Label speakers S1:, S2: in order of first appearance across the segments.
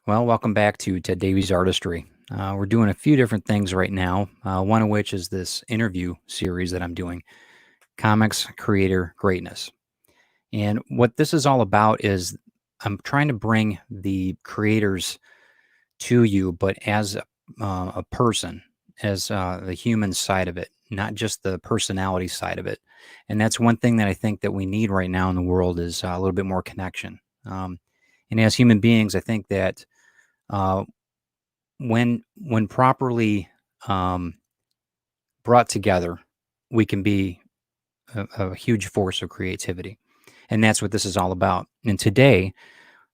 S1: Well, welcome back to Ted Davies Artistry. We're doing a few different things right now, one of which is this interview series that I'm doing, Comics Creator Greatness. And what this is all about is I'm trying to bring the creators to you, but as a person, as the human side of it, not just the personality side of it. And that's one thing that I think that we need right now in the world is a little bit more connection. And as human beings, I think that uh, when properly um, brought together, we can be a huge force of creativity, and that's what this is all about. And today,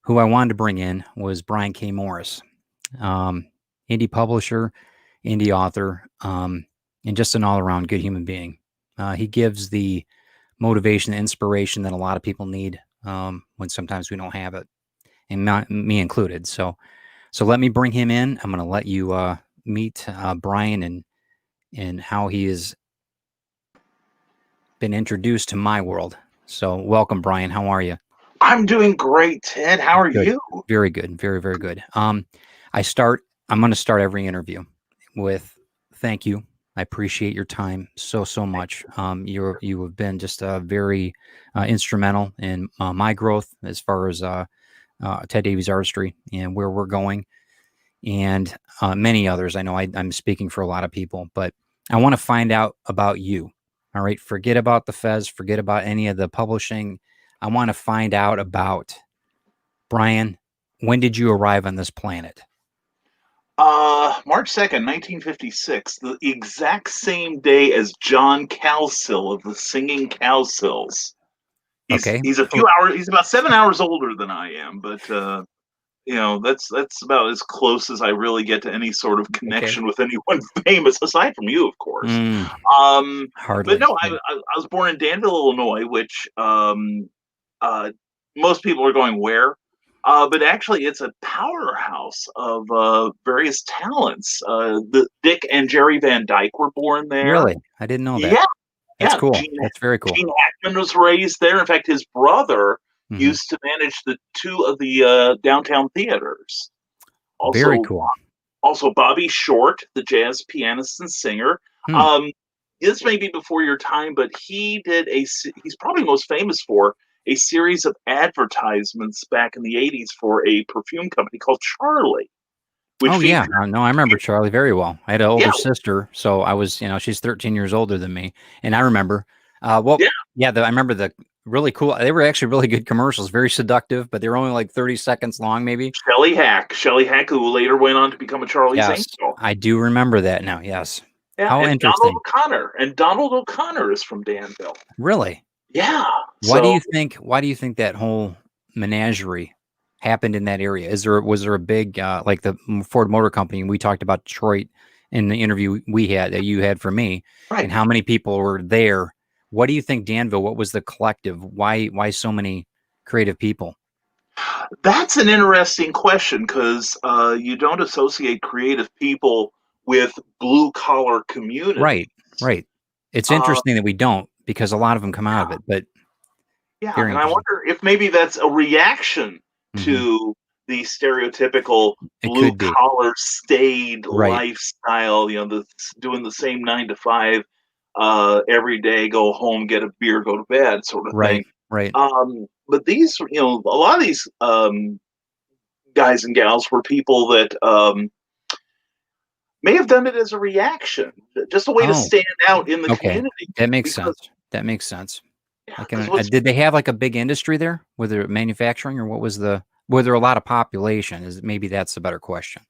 S1: who I wanted to bring in was Brian K. Morris, um, indie publisher, indie author, and just an all-around good human being. He gives the motivation, the inspiration that a lot of people need when sometimes we don't have it, and not, me included. So let me bring him in. I'm going to let you meet Brian and how he has been introduced to my world. So welcome, Brian. How are you?
S2: I'm doing great, Ted. How are
S1: Good.
S2: you?
S1: Very good. Very, very good. I start. I'm going to start every interview with thank you. I appreciate your time so much. You have been just very instrumental in my growth as far as Ted Davies Artistry and where we're going, and many others. I know I'm speaking for a lot of people, but I want to find out about you. All right. Forget about the Fez, forget about any of the publishing. I want to find out about Brian. When did you arrive on this planet?
S2: March 2nd, 1956, the exact same day as John Cowsill of the Singing Cowsills. He's
S1: Okay.
S2: he's a few hours. He's about 7 hours older than I am, but that's about as close as I really get to any sort of
S1: Okay.
S2: connection with anyone famous, aside from you, of course.
S1: Mm,
S2: Um, but
S1: hardly.
S2: no, I,
S1: Yeah.
S2: I, I was born in Danville, Illinois, which uh, most people are going where. But actually, it's a powerhouse of various talents. The Dick and Jerry Van Dyke were born there.
S1: Really? I didn't know that.
S2: Yeah,
S1: That's
S2: yeah.
S1: cool.
S2: Gene
S1: That's very cool.
S2: Gene Hackman was raised there. In fact, his brother
S1: Hmm.
S2: used to manage the two of the downtown theaters.
S1: Very
S2: Also,
S1: cool.
S2: also Bobby Short, the jazz pianist and singer.
S1: Hmm.
S2: Um, this may be before your time, but he's probably most famous for a series of advertisements back in the 80s for a perfume company called Charlie, which
S1: Oh yeah.
S2: featured,
S1: No, I remember Charlie very well. I had an
S2: yeah,
S1: older sister, so I was, she's 13 years older than me, and I remember. Well,
S2: yeah,
S1: yeah, I remember the really cool. They were actually really good commercials, very seductive, but they were only like 30 seconds long, maybe.
S2: Shelley Hack, who later went on to become a Charlie's
S1: Yes,
S2: Angel.
S1: I do remember that now. Yes.
S2: Yeah,
S1: How interesting.
S2: And Donald O'Connor is from Danville.
S1: Really?
S2: Yeah,
S1: Why do
S2: so
S1: you think? Why do you think that whole menagerie happened in that area? Was there a big like the Ford Motor Company? We talked about Detroit in the interview we had that you had for me,
S2: right.
S1: and how many people were there. What do you think, Danville? What was the collective? Why so many creative people?
S2: That's an interesting question because you don't associate creative people with blue collar communities.
S1: Right, right. It's
S2: Uh,
S1: interesting that we don't because a lot of them come out of it, but
S2: yeah,
S1: very
S2: and I
S1: interesting.
S2: wonder if maybe that's a reaction
S1: Hmm.
S2: to the stereotypical
S1: It
S2: blue
S1: could be
S2: collar staid
S1: right,
S2: lifestyle. Doing the same 9 to 5 every day, go home, get a beer, go to bed, sort of
S1: right,
S2: thing.
S1: right.
S2: But a lot of these guys and gals were people that may have done it as a reaction, just a way to
S1: Oh,
S2: stand out in the
S1: okay.
S2: community.
S1: That makes
S2: Because
S1: sense. That makes sense.
S2: yeah,
S1: I
S2: because
S1: can.
S2: what's
S1: Did they have like a big industry there? Were there manufacturing, or what was the? Were there a lot of population? Is maybe that's a better question.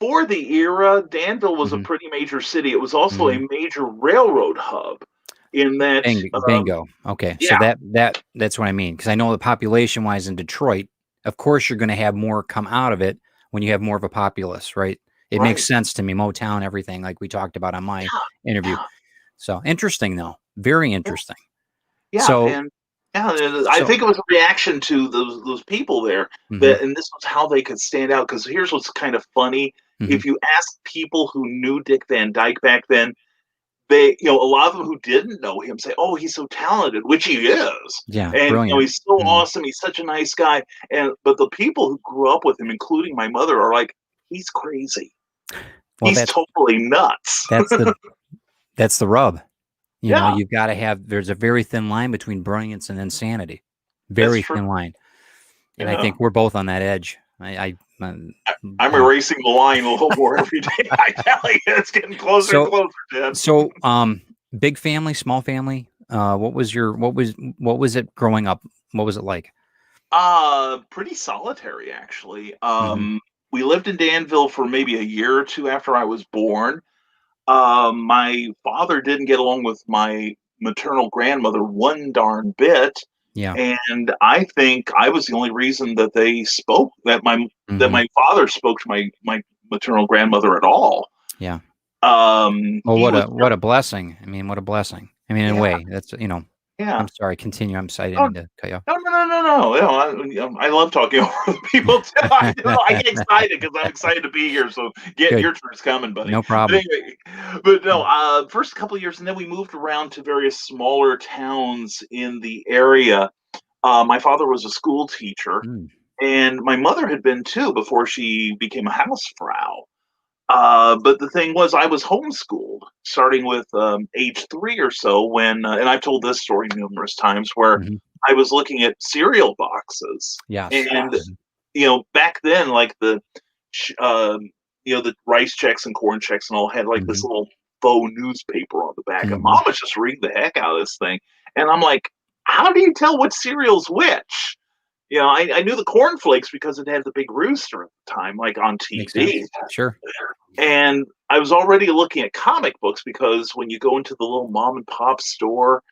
S2: for the era, Danville was a
S1: Hmm.
S2: pretty major city. It was also
S1: Hmm.
S2: a major railroad hub. In that,
S1: Bingo. Okay, so
S2: yeah,
S1: that's what I mean because I know the population wise in Detroit, of course you're going to have more come out of it when you have more of a populace, right? It makes
S2: right,
S1: sense to me. Motown, everything like we talked about on my interview.
S2: yeah,
S1: So interesting though, very
S2: yeah,
S1: interesting.
S2: yeah,
S1: So
S2: and yeah, and I
S1: so.
S2: think it was a reaction to those people there
S1: Hmm.
S2: and this was how they could stand out. Because here's what's kind of funny:
S1: Hmm.
S2: if you ask people who knew Dick Van Dyke back then, they, a lot of them who didn't know him say, "Oh, he's so talented," which he is,
S1: Yeah,
S2: and
S1: brilliant.
S2: he's so
S1: Mhm.
S2: awesome. He's such a nice guy, and but the people who grew up with him, including my mother, are like, "He's crazy.
S1: Well,
S2: He's totally nuts."
S1: that's the that's the rub.
S2: Yeah,
S1: You've gotta have there's a very thin line between brilliance and insanity.
S2: that's
S1: Very
S2: true.
S1: thin line, and I
S2: Yeah.
S1: think we're both on that edge.
S2: I'm
S1: You know
S2: erasing the line a little more every day. I tell you, it's getting closer and
S1: so
S2: closer, Ted.
S1: so, big family, small family? What was it growing up? What was it like?
S2: Pretty solitary actually.
S1: Mhm.
S2: We lived in Danville for maybe a year or two after I was born. My father didn't get along with my maternal grandmother one darn bit,
S1: Yeah.
S2: and I think I was the only reason that they spoke that
S1: Mhm.
S2: my father spoke to my maternal grandmother at all.
S1: Yeah. Well,
S2: He
S1: what
S2: was
S1: a what a blessing. I mean, what a blessing. I mean, in a
S2: yeah,
S1: way,
S2: yeah.
S1: I'm sorry, continue. I didn't
S2: Oh,
S1: mean to cut you off.
S2: no, no, no, no, no. I love talking over people too. I do. I get excited because I'm excited to be here. So get
S1: Good.
S2: your turn's coming, buddy.
S1: No
S2: But
S1: problem.
S2: anyway, but no.
S1: Mm.
S2: First couple of years, and then we moved around to various smaller towns in the area. My father was a school teacher,
S1: Mm.
S2: and my mother had been too before she became a housefrau. But the thing was, I was homeschooled starting with age 3 or so when, and I've told this story numerous times, where
S1: Mhm.
S2: I was looking at cereal boxes,
S1: Yes.
S2: and
S1: Mhm.
S2: back then, like ch- um, the rice checks and corn checks and all had like this
S1: Mhm.
S2: little faux newspaper on the back, and
S1: Mhm.
S2: Mom was just reading the heck out of this thing, and I'm like, how do you tell what cereal's which? I knew the cornflakes because it had the big rooster at the time, like on
S1: Makes
S2: TV.
S1: sense. Sure.
S2: And I was already looking at comic books because when you go into the little mom and pop store,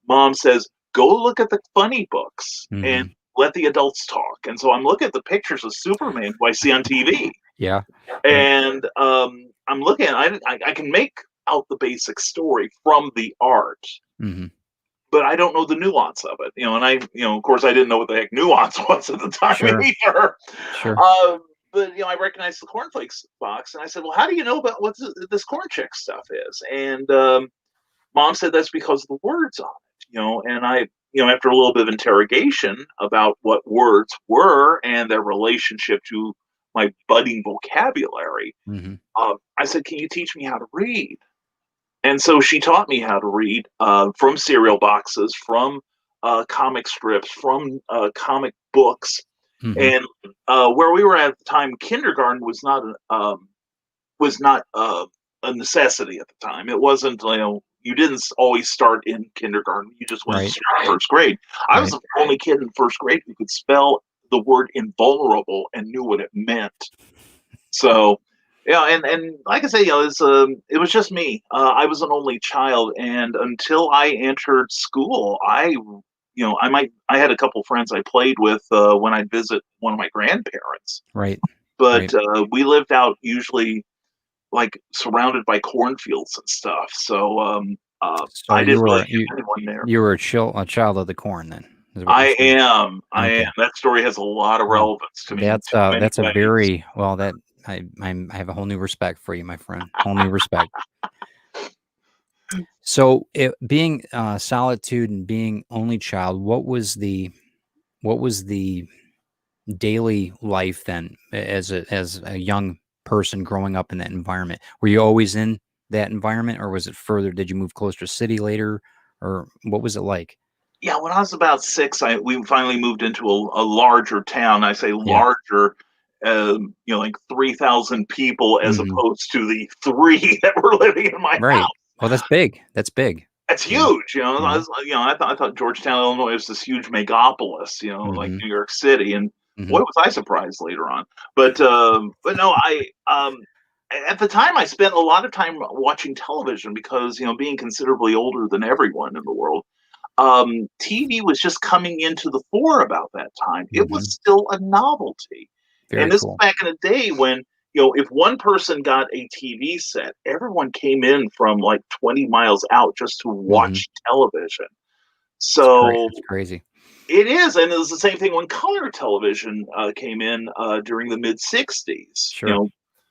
S2: mom says, "Go look at the funny books and
S1: Mhm.
S2: let the adults talk." And so I'm looking at the pictures of Superman who I see on TV,
S1: Yeah. Yep.
S2: and I'm looking. I can make out the basic story from the art,
S1: Mhm.
S2: but I don't know the nuance of it. And of course, I didn't know what the heck nuance was at the time
S1: Sure.
S2: either.
S1: Sure.
S2: But I recognized the cornflakes box, and I said, "Well, how do you know about what this corn chick stuff is?" And Mom said that's because of the words on it. And after a little bit of interrogation about what words were and their relationship to my budding vocabulary,
S1: Mhm.
S2: I said, "Can you teach me how to read?" And so she taught me how to read from cereal boxes, from comic strips, from comic books,
S1: Mhm.
S2: and where we were at the time, kindergarten was not a necessity at the time. It wasn't, you didn't always start in kindergarten. You just went
S1: Right.
S2: straight to first grade. I was
S1: Right.
S2: the only kid in first grade who could spell the word invulnerable and knew what it meant. So, yeah, and like I say, it was just me. I was an only child, and until I entered school, I had a couple friends I played with when I'd visit one of my grandparents,
S1: Right.
S2: but
S1: Right.
S2: we lived out usually like surrounded by cornfields and stuff. So
S1: So
S2: I
S1: you
S2: didn't really
S1: were you
S2: have anyone there.
S1: you were a child of the corn then, is what you're
S2: I
S1: saying.
S2: am. I am.
S1: Okay.
S2: That story has a lot of
S1: Well,
S2: relevance to me in too many
S1: that's a
S2: ways.
S1: very well, that I have a whole new respect for you, my friend. Whole new respect. So, being, solitude and being only child, what was the daily life then as a young person growing up in that environment? Were you always in that environment, or was it further? Did you move closer to city later, or what was it like?
S2: Yeah, when I was about 6, I we finally moved into a larger town. I say
S1: Yeah.
S2: larger, like 3,000 people as
S1: Mhm.
S2: opposed to the 3 that were living in my house.
S1: Right. Well, that's big. That's big.
S2: That's
S1: You know?
S2: huge,
S1: You know?
S2: I thought Georgetown, Illinois was this huge megapolis, like
S1: Mhm.
S2: New York City, and boy,
S1: Mhm.
S2: was I surprised later on. But no, at the time, I spent a lot of time watching television because, being considerably older than everyone in the world, TV was just coming into the fore about that time. It was
S1: Mhm.
S2: still a novelty.
S1: Very
S2: And this is
S1: cool.
S2: back in the day when, if one person got a TV set, everyone came in from like 20 miles out just to
S1: Mhm.
S2: watch television. So
S1: It's crazy.
S2: it is. And it was the same thing when color television came in during the mid 60s.
S1: Sure.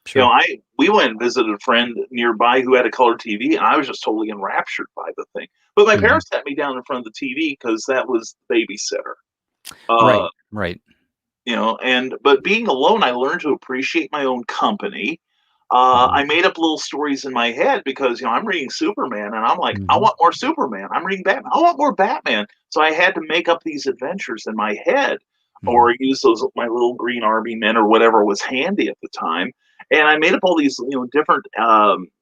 S1: Sure.
S2: We went and visited a friend nearby who had a color TV, and I was just totally enraptured by the thing. But my
S1: Mhm.
S2: parents sat me down in front of the TV because that was the babysitter.
S1: Right,
S2: Uh,
S1: right.
S2: but being alone, I learned to appreciate my own company.
S1: Mhm,
S2: I made up little stories in my head because I'm reading Superman, and I'm like, I
S1: mhm,
S2: want more Superman. I'm reading Batman. I want more Batman. So I had to make up these adventures in my head,
S1: mhm.
S2: or use those my little green army men or whatever was handy at the time, and I made up all these different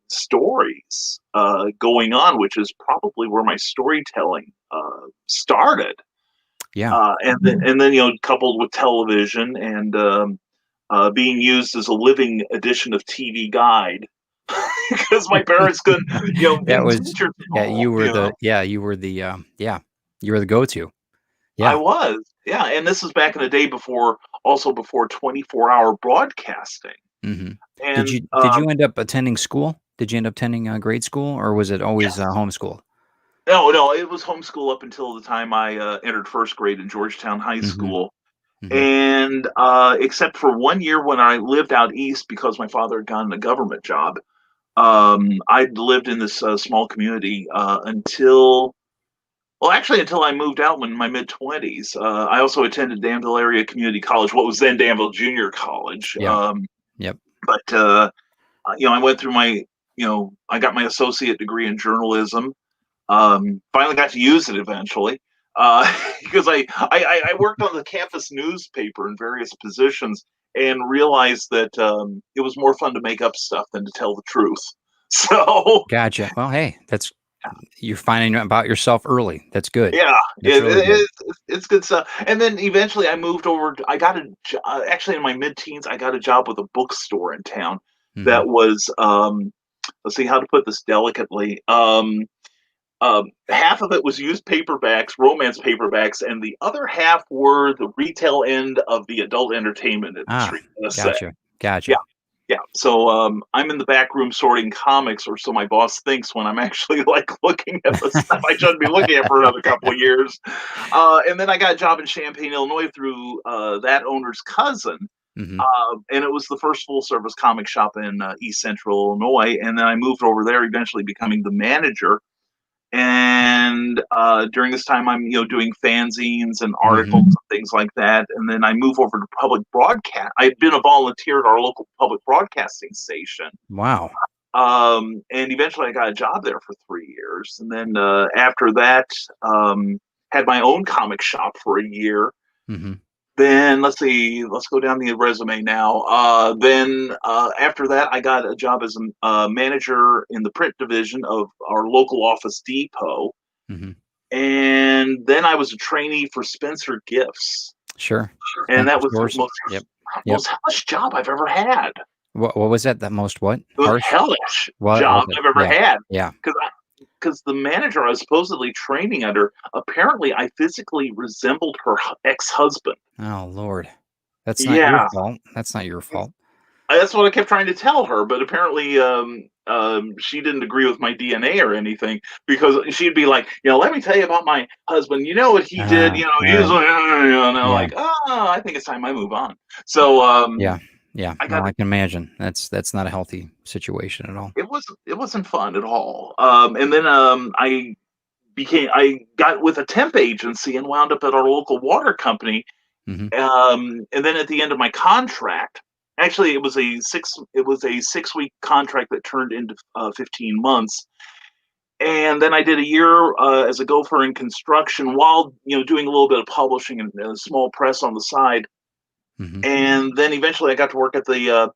S2: stories going on, which is probably where my storytelling started.
S1: Yeah.
S2: And then coupled with television and being used as a living edition of TV Guide because my parents couldn't,
S1: That
S2: being
S1: was
S2: teachers and
S1: yeah,
S2: all,
S1: you were the go-to.
S2: I
S1: Yeah.
S2: was, yeah, and this is back in the day before 24-hour broadcasting,
S1: Mhm. Did
S2: and
S1: you end up attending school? Did you end up attending, grade school, or was it always,
S2: yes,
S1: homeschool?
S2: no, no, it was homeschool up until the time I entered first grade in Georgetown High
S1: Mhm,
S2: School.
S1: mhm.
S2: And except for 1 year when I lived out east because my father had gotten a government job. I'd lived in this small community until I moved out in my mid 20s. I also attended Danville Area Community College, what was then Danville Junior College.
S1: Yeah. Yep.
S2: But I went through I got my associate degree in journalism. Finally got to use it eventually because I worked on the campus newspaper in various positions and realized that it was more fun to make up stuff than to tell the truth. So
S1: Gotcha. Well, hey, that's you're finding out about yourself early. That's good.
S2: yeah,
S1: That's really good.
S2: it's good stuff. And then eventually I moved over. I got actually in my mid teens. I got a job with a bookstore in town
S1: Mhm.
S2: that was let's see how to put this delicately. Half of it was used paperbacks, romance paperbacks, and the other half were the retail end of the adult entertainment
S1: Ah,
S2: industry, let's say.
S1: gotcha.
S2: Yeah,
S1: Gotcha.
S2: yeah. So I'm in the back room sorting comics, or so my boss thinks when I'm actually like looking at the stuff I shouldn't be looking at for another couple of years. And then I got a job in Champaign, Illinois through that owner's cousin.
S1: Mhm.
S2: And it was the first full service comic shop in East Central Illinois. And then I moved over there, eventually becoming the manager, and during this time I'm doing fanzines and articles
S1: Mhm.
S2: and things like that, and then I move over to public broadcast. I'd been a volunteer at our local public broadcasting station,
S1: Wow.
S2: and eventually I got a job there for 3 years, and then after that, had my own comic shop for a year.
S1: Mhm.
S2: Then let's see, let's go down the resume now. Then after that, I got a job as a manager in the print division of our local Office Depot,
S1: Mhm.
S2: and then I was a trainee for Spencer Gifts,
S1: Sure.
S2: and that
S1: Spencer
S2: was the
S1: stores. Yep. Yep.
S2: most hellish job I've ever had.
S1: What was that? The most what?
S2: The most
S1: Harsh?
S2: hellish
S1: What
S2: job
S1: okay.
S2: I've ever
S1: Yeah.
S2: had
S1: Yeah.
S2: because the manager I was supposedly training under, apparently I physically resembled her ex-husband.
S1: Oh, Lord. That's not your
S2: Yeah,
S1: fault. That's not your fault.
S2: that's what I kept trying to tell her, but apparently, she didn't agree with my DNA or anything because she'd be like, let me tell you about my husband. You know what he did? He's
S1: Alright.
S2: like, and I'm
S1: Yeah.
S2: like, oh, I think it's time I move on. So,
S1: Yeah. Yeah.
S2: I
S1: No,
S2: got
S1: I can imagine. That's not a healthy situation at all.
S2: it wasn't fun at all. And then I got with a temp agency and wound up at our local water company.
S1: Mhm.
S2: And then at the end of my contract, actually it was a 6 week contract that turned into 15 months. And then I did a year as a gopher in construction while doing a little bit of publishing and a small press on the side.
S1: Mhm.
S2: And then eventually I got to work at the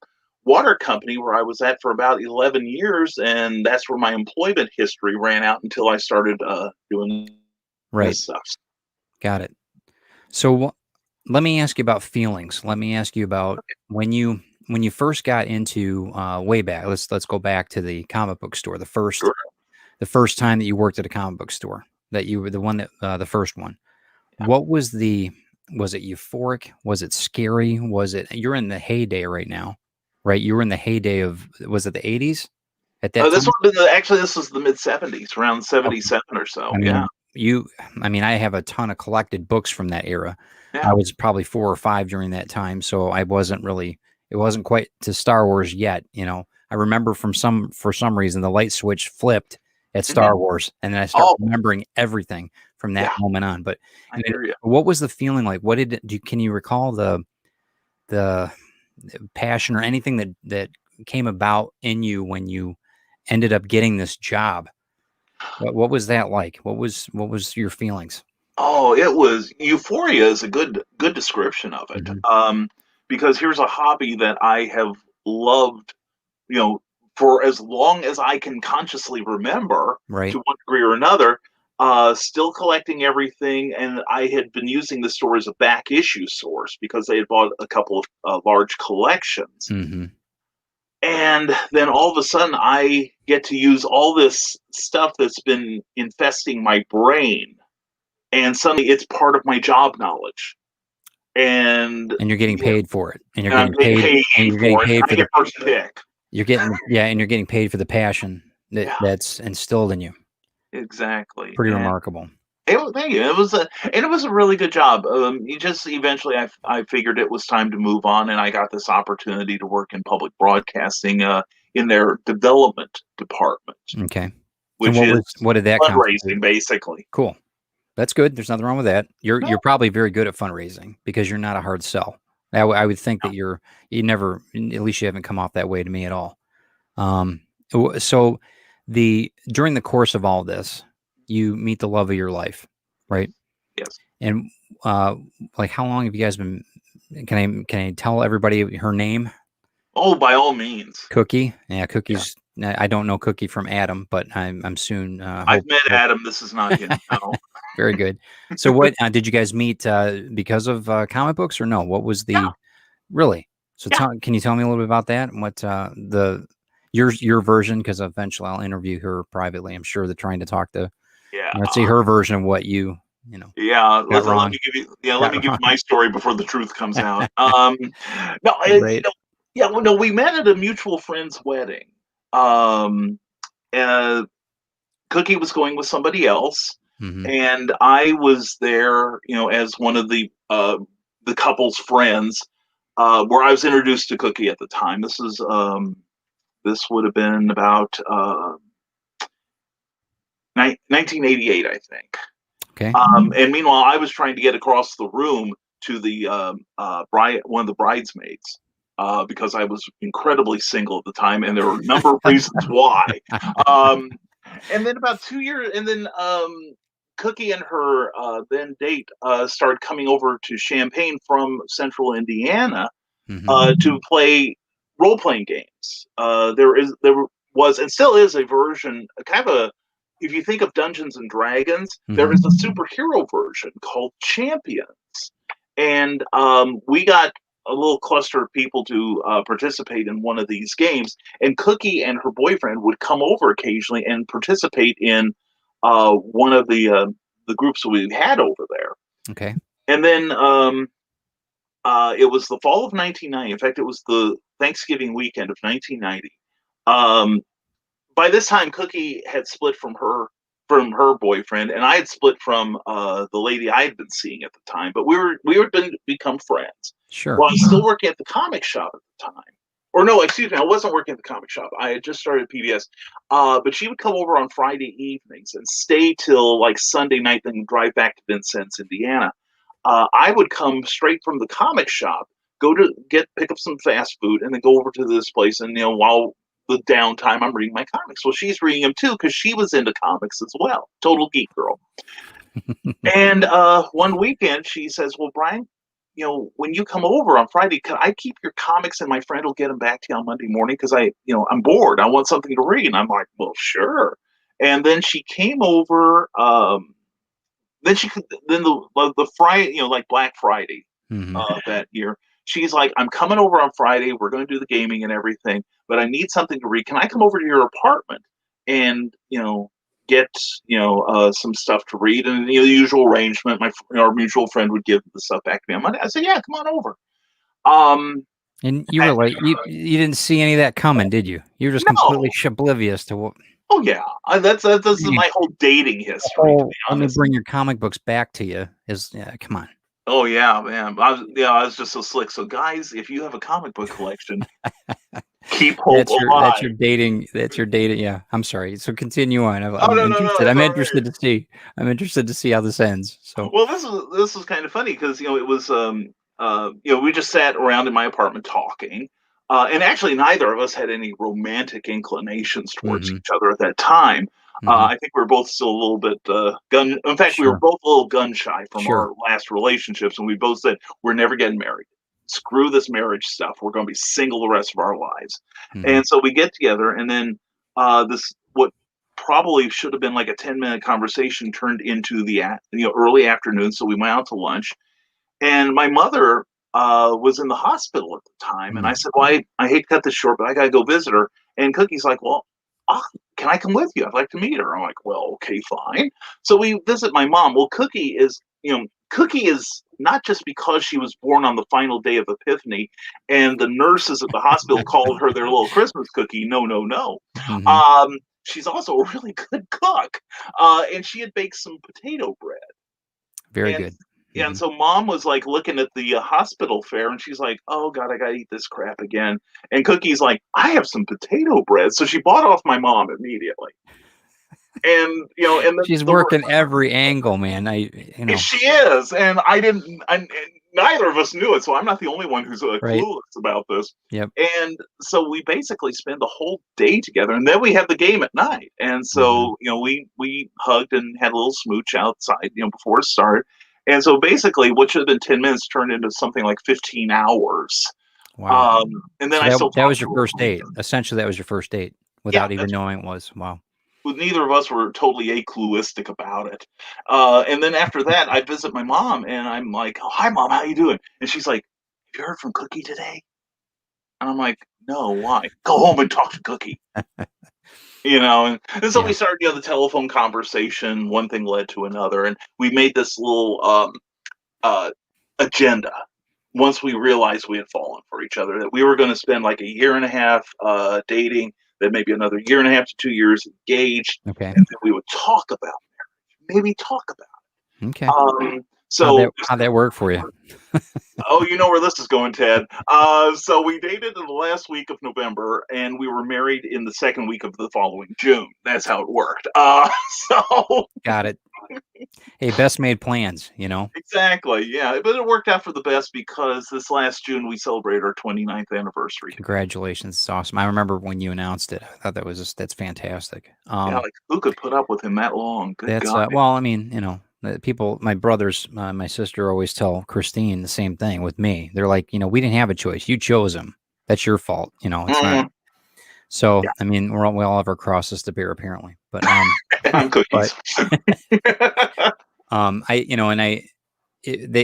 S2: water company where I was at for about 11 years, and that's where my employment history ran out until I started doing
S1: Right.
S2: this stuff.
S1: Got it. So, let me ask you about feelings. Let me ask you about when you first got into, way back. Let's go back to the comic book store,
S2: Sure.
S1: the first time that you worked at a comic book store, that you were the one that, the first one.
S2: Yeah.
S1: What was it euphoric? Was it scary? Was it you're in the heyday right now, right? You were in the heyday of was it the '80s at that
S2: This
S1: time?
S2: would have been actually this was the mid '70s, around
S1: Okay.
S2: '77 or so.
S1: I
S2: Yeah,
S1: mean, you I mean, I have a ton of collected books from that era. I
S2: yeah,
S1: was probably 4 or 5 during that time, so I wasn't really It wasn't quite to Star Wars yet. I remember for some reason the light switch flipped at
S2: Mhm.
S1: Star Wars, and then I start
S2: Oh,
S1: remembering everything from that
S2: yeah,
S1: moment on. But
S2: I hear you.
S1: what was the feeling like? What did can you recall the passion or anything that came about in you when you ended up getting this job? What was that like? What was your feelings?
S2: Oh, it was euphoria is a good description of it.
S1: Hmm.
S2: Because here's a hobby that I have loved, you know, for as long as I can consciously remember,
S1: Right.
S2: to one degree or another. Still collecting everything, and I had been using the store as a back issue source because they had bought a couple of large collections.
S1: Hmm.
S2: And then all of a sudden, I get to use all this stuff that's been infesting my brain, and suddenly it's part of my job knowledge. And
S1: And you're getting
S2: you know,
S1: paid for it, and you're
S2: and I'm
S1: getting
S2: getting
S1: paid,
S2: paid
S1: and you're getting
S2: for it.
S1: paid
S2: I
S1: for the
S2: get first pick.
S1: and you're getting paid for the passion
S2: Yeah,
S1: that's instilled in you.
S2: exactly.
S1: Pretty
S2: And
S1: remarkable.
S2: thank you. It was a really good job. You just eventually, I figured it was time to move on, and I got this opportunity to work in public broadcasting, in their development department,
S1: Okay. And
S2: which is
S1: what did that constitute?
S2: fundraising, basically.
S1: Cool. That's good. There's nothing wrong with that. You're
S2: No,
S1: probably very good at fundraising because you're not a hard sell. I would think
S2: no.
S1: that you never, at least you haven't come off that way to me at all. Um, so during the course of all this, you meet the love of your life, right?
S2: Yes.
S1: And uh, like, how long have you guys been? Can I tell everybody her name?
S2: Oh, by all means.
S1: Cookie. Yeah,
S2: Yeah.
S1: Cookie's. I don't know Cookie from Adam, but I'm soon.
S2: I've met Adam. This is not him. No.
S1: Very good. So, what did you guys meet because of comic books or no? What was
S2: Yeah.
S1: the really? So,
S2: Yeah.
S1: can you tell me a little bit about that and what the your version? Because eventually I'll interview her privately. I'm sure they're trying to talk to
S2: Yeah.
S1: let's see her version of what you know
S2: Yeah,
S1: got
S2: let
S1: wrong.
S2: me give you let
S1: Got
S2: me give you
S1: wrong.
S2: my story before the truth comes out. No,
S1: Right.
S2: yeah, well, no, we met at a mutual friend's wedding. Um, uh, Cookie was going with somebody else,
S1: Hmm.
S2: and I was there, as one of the couple's friends, where I was introduced to Cookie at the time. This would have been about 1988, I think.
S1: Okay.
S2: And meanwhile, I was trying to get across the room to the one of the bridesmaids, because I was incredibly single at the time, and there were a number of reasons why. Um, and then about 2 years, and then Cookie and her then date started coming over to Champaign from Central Indiana
S1: Hmm.
S2: to play role playing games. There was and still is a version, kind of a if you think of Dungeons and Dragons, there
S1: Hmm.
S2: is a superhero version called Champions, and we got a little cluster of people to participate in one of these games. And Cookie and her boyfriend would come over occasionally and participate in one of the groups we had over there.
S1: Okay.
S2: And then it was the fall of 1990. In fact, it was the Thanksgiving weekend of 1990. Um, by this time, Cookie had split from her boyfriend, and I had split from the lady I had been seeing at the time. But we had become friends.
S1: Sure.
S2: Well, I was still working at the comic shop at the time. Or no, excuse me, I wasn't working at the comic shop. I had just started PBS. But she would come over on Friday evenings and stay till like Sunday night, then drive back to Vincennes, Indiana. I would come straight from the comic shop, go to pick up some fast food, and then go over to this place. And while the downtime, I'm reading my comics. Well, she's reading them too because she was into comics as well. Total geek girl. And one weekend, she says, "Well, Brian, when you come over on Friday, can I keep your comics and my friend will get them back to you on Monday morning because I'm bored. I want something to read." And I'm like, "Well, sure." And then she came over. Then the Friday, like Black Friday,
S1: Hmm.
S2: that year. She's like, "I'm coming over on Friday. We're going to do the gaming and everything, but I need something to read. Can I come over to your apartment and get some stuff to read?" And the usual arrangement. Our mutual friend would give the stuff back to me on Monday. I said, "Yeah, come on over." Um,
S1: And you were like, you didn't see any of that coming, did you? You were just completely
S2: no,
S1: oblivious to what.
S2: oh yeah, that's my whole dating history, to be
S1: Let me
S2: honest.
S1: bring your comic books back to you. Is yeah, come on.
S2: Oh yeah, man. I was just so slick. So guys, if you have a comic book collection, keep hope alive.
S1: That's your dating. Yeah, I'm sorry. So continue on.
S2: Oh
S1: I'm
S2: no, no, no,
S1: interested.
S2: it's all right.
S1: I'm interested to see how this ends. So,
S2: Well, this was kind of funny because it was we just sat around in my apartment talking, and actually neither of us had any romantic inclinations towards
S1: hmm
S2: each other at that time.
S1: hmm
S2: I think we were both still a little bit gun. In fact, we were
S1: sure,
S2: both a little gun shy from
S1: sure.
S2: our last relationships, and we both said we're never getting married. Screw this marriage stuff. We're going to be single the rest of our lives.
S1: hmm
S2: And so we get together, and then this what probably should have been like a 10-minute conversation turned into the early afternoon. So we went out to lunch, and my mother was in the hospital at the time, and I said, well, I hate to cut this short, but I gotta go visit her. And Cookie's like, well, ah, can I come with you? I'd like to meet her. I'm like, well, okay, fine. So we visit my mom. Well, Cookie is not just because she was born on the final day of Epiphany and the nurses at the hospital called her their little Christmas cookie. No, no, no.
S1: hmm
S2: She's also a really good cook. And she had baked some potato bread.
S1: Very
S2: And
S1: good.
S2: and
S1: hmm
S2: so mom was like looking at the hospital fare and she's like, oh God, I gotta eat this crap again. And Cookie's like, I have some potato bread. So she bought off my mom immediately. And then
S1: She's
S2: the
S1: working every angle, man.
S2: She is, and I didn't. And neither of us knew it, so I'm not the only one who's
S1: Right.
S2: clueless about this.
S1: Yep.
S2: And so we basically spend the whole day together, and then we have the game at night. And
S1: hmm
S2: so we hugged and had a little smooch outside, before it started. And so basically, what should have been 10 minutes turned into something like 15 hours.
S1: Wow.
S2: And then
S1: So
S2: I still
S1: that
S2: talk
S1: was your
S2: to her.
S1: first date. Essentially, that was your first date
S2: Yeah,
S1: without even
S2: that's
S1: knowing it was. Wow.
S2: well, neither of us were totally acluistic about it. And then after that, I visit my mom, and I'm like, "Oh, hi, mom, how you doing?" And she's like, "Have you heard from Cookie today?" And I'm like, "No, why? Go home and talk to Cookie." And so we
S1: Yeah.
S2: started, the telephone conversation. One thing led to another, and we made this little uh, agenda. Once we realized we had fallen for each other, that we were going to spend like a year and a half dating, then maybe another year and a half to 2 years engaged,
S1: Okay.
S2: and then we would talk about maybe talk
S1: Okay.
S2: about. So
S1: How'd that work for you?
S2: oh, you know where this is going, Ted. So we dated in the last week of November, and we were married in the second week of the following June. That's how it worked. So
S1: Got it. Hey, best made plans. You know.
S2: exactly, yeah. But it worked out for the best because this last June we celebrated our 29th anniversary together.
S1: Congratulations. It's awesome. I remember when you announced it. I thought that's fantastic.
S2: Yeah, like who could put up with him that long? Good
S1: That's
S2: God.
S1: well, I mean, people, my brothers, my sister always tell Christine the same thing with me. They're like, we didn't have a choice. You chose him. That's your fault. It's not.
S2: Mm,
S1: So,
S2: yeah,
S1: I mean, we all have our crosses to bear apparently. But
S2: I'm
S1: but
S2: cookies.
S1: I and I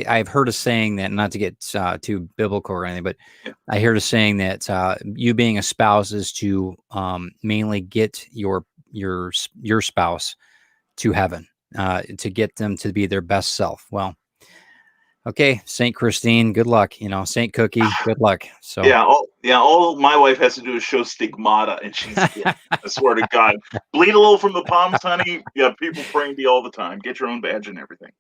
S1: I've heard a saying that, not to get too biblical or anything, but
S2: Yeah.
S1: I heard a saying that you being a spouse is to mainly get your spouse to heaven, to get them to be their best self. Well, okay, Saint Christine, good luck. Saint Cookie, good luck. So
S2: All my wife has to do is show stigmata, and she's in. I swear to God, bleed a little from the palms, honey. Yeah, people praying to you all the time. Get your own badge and everything.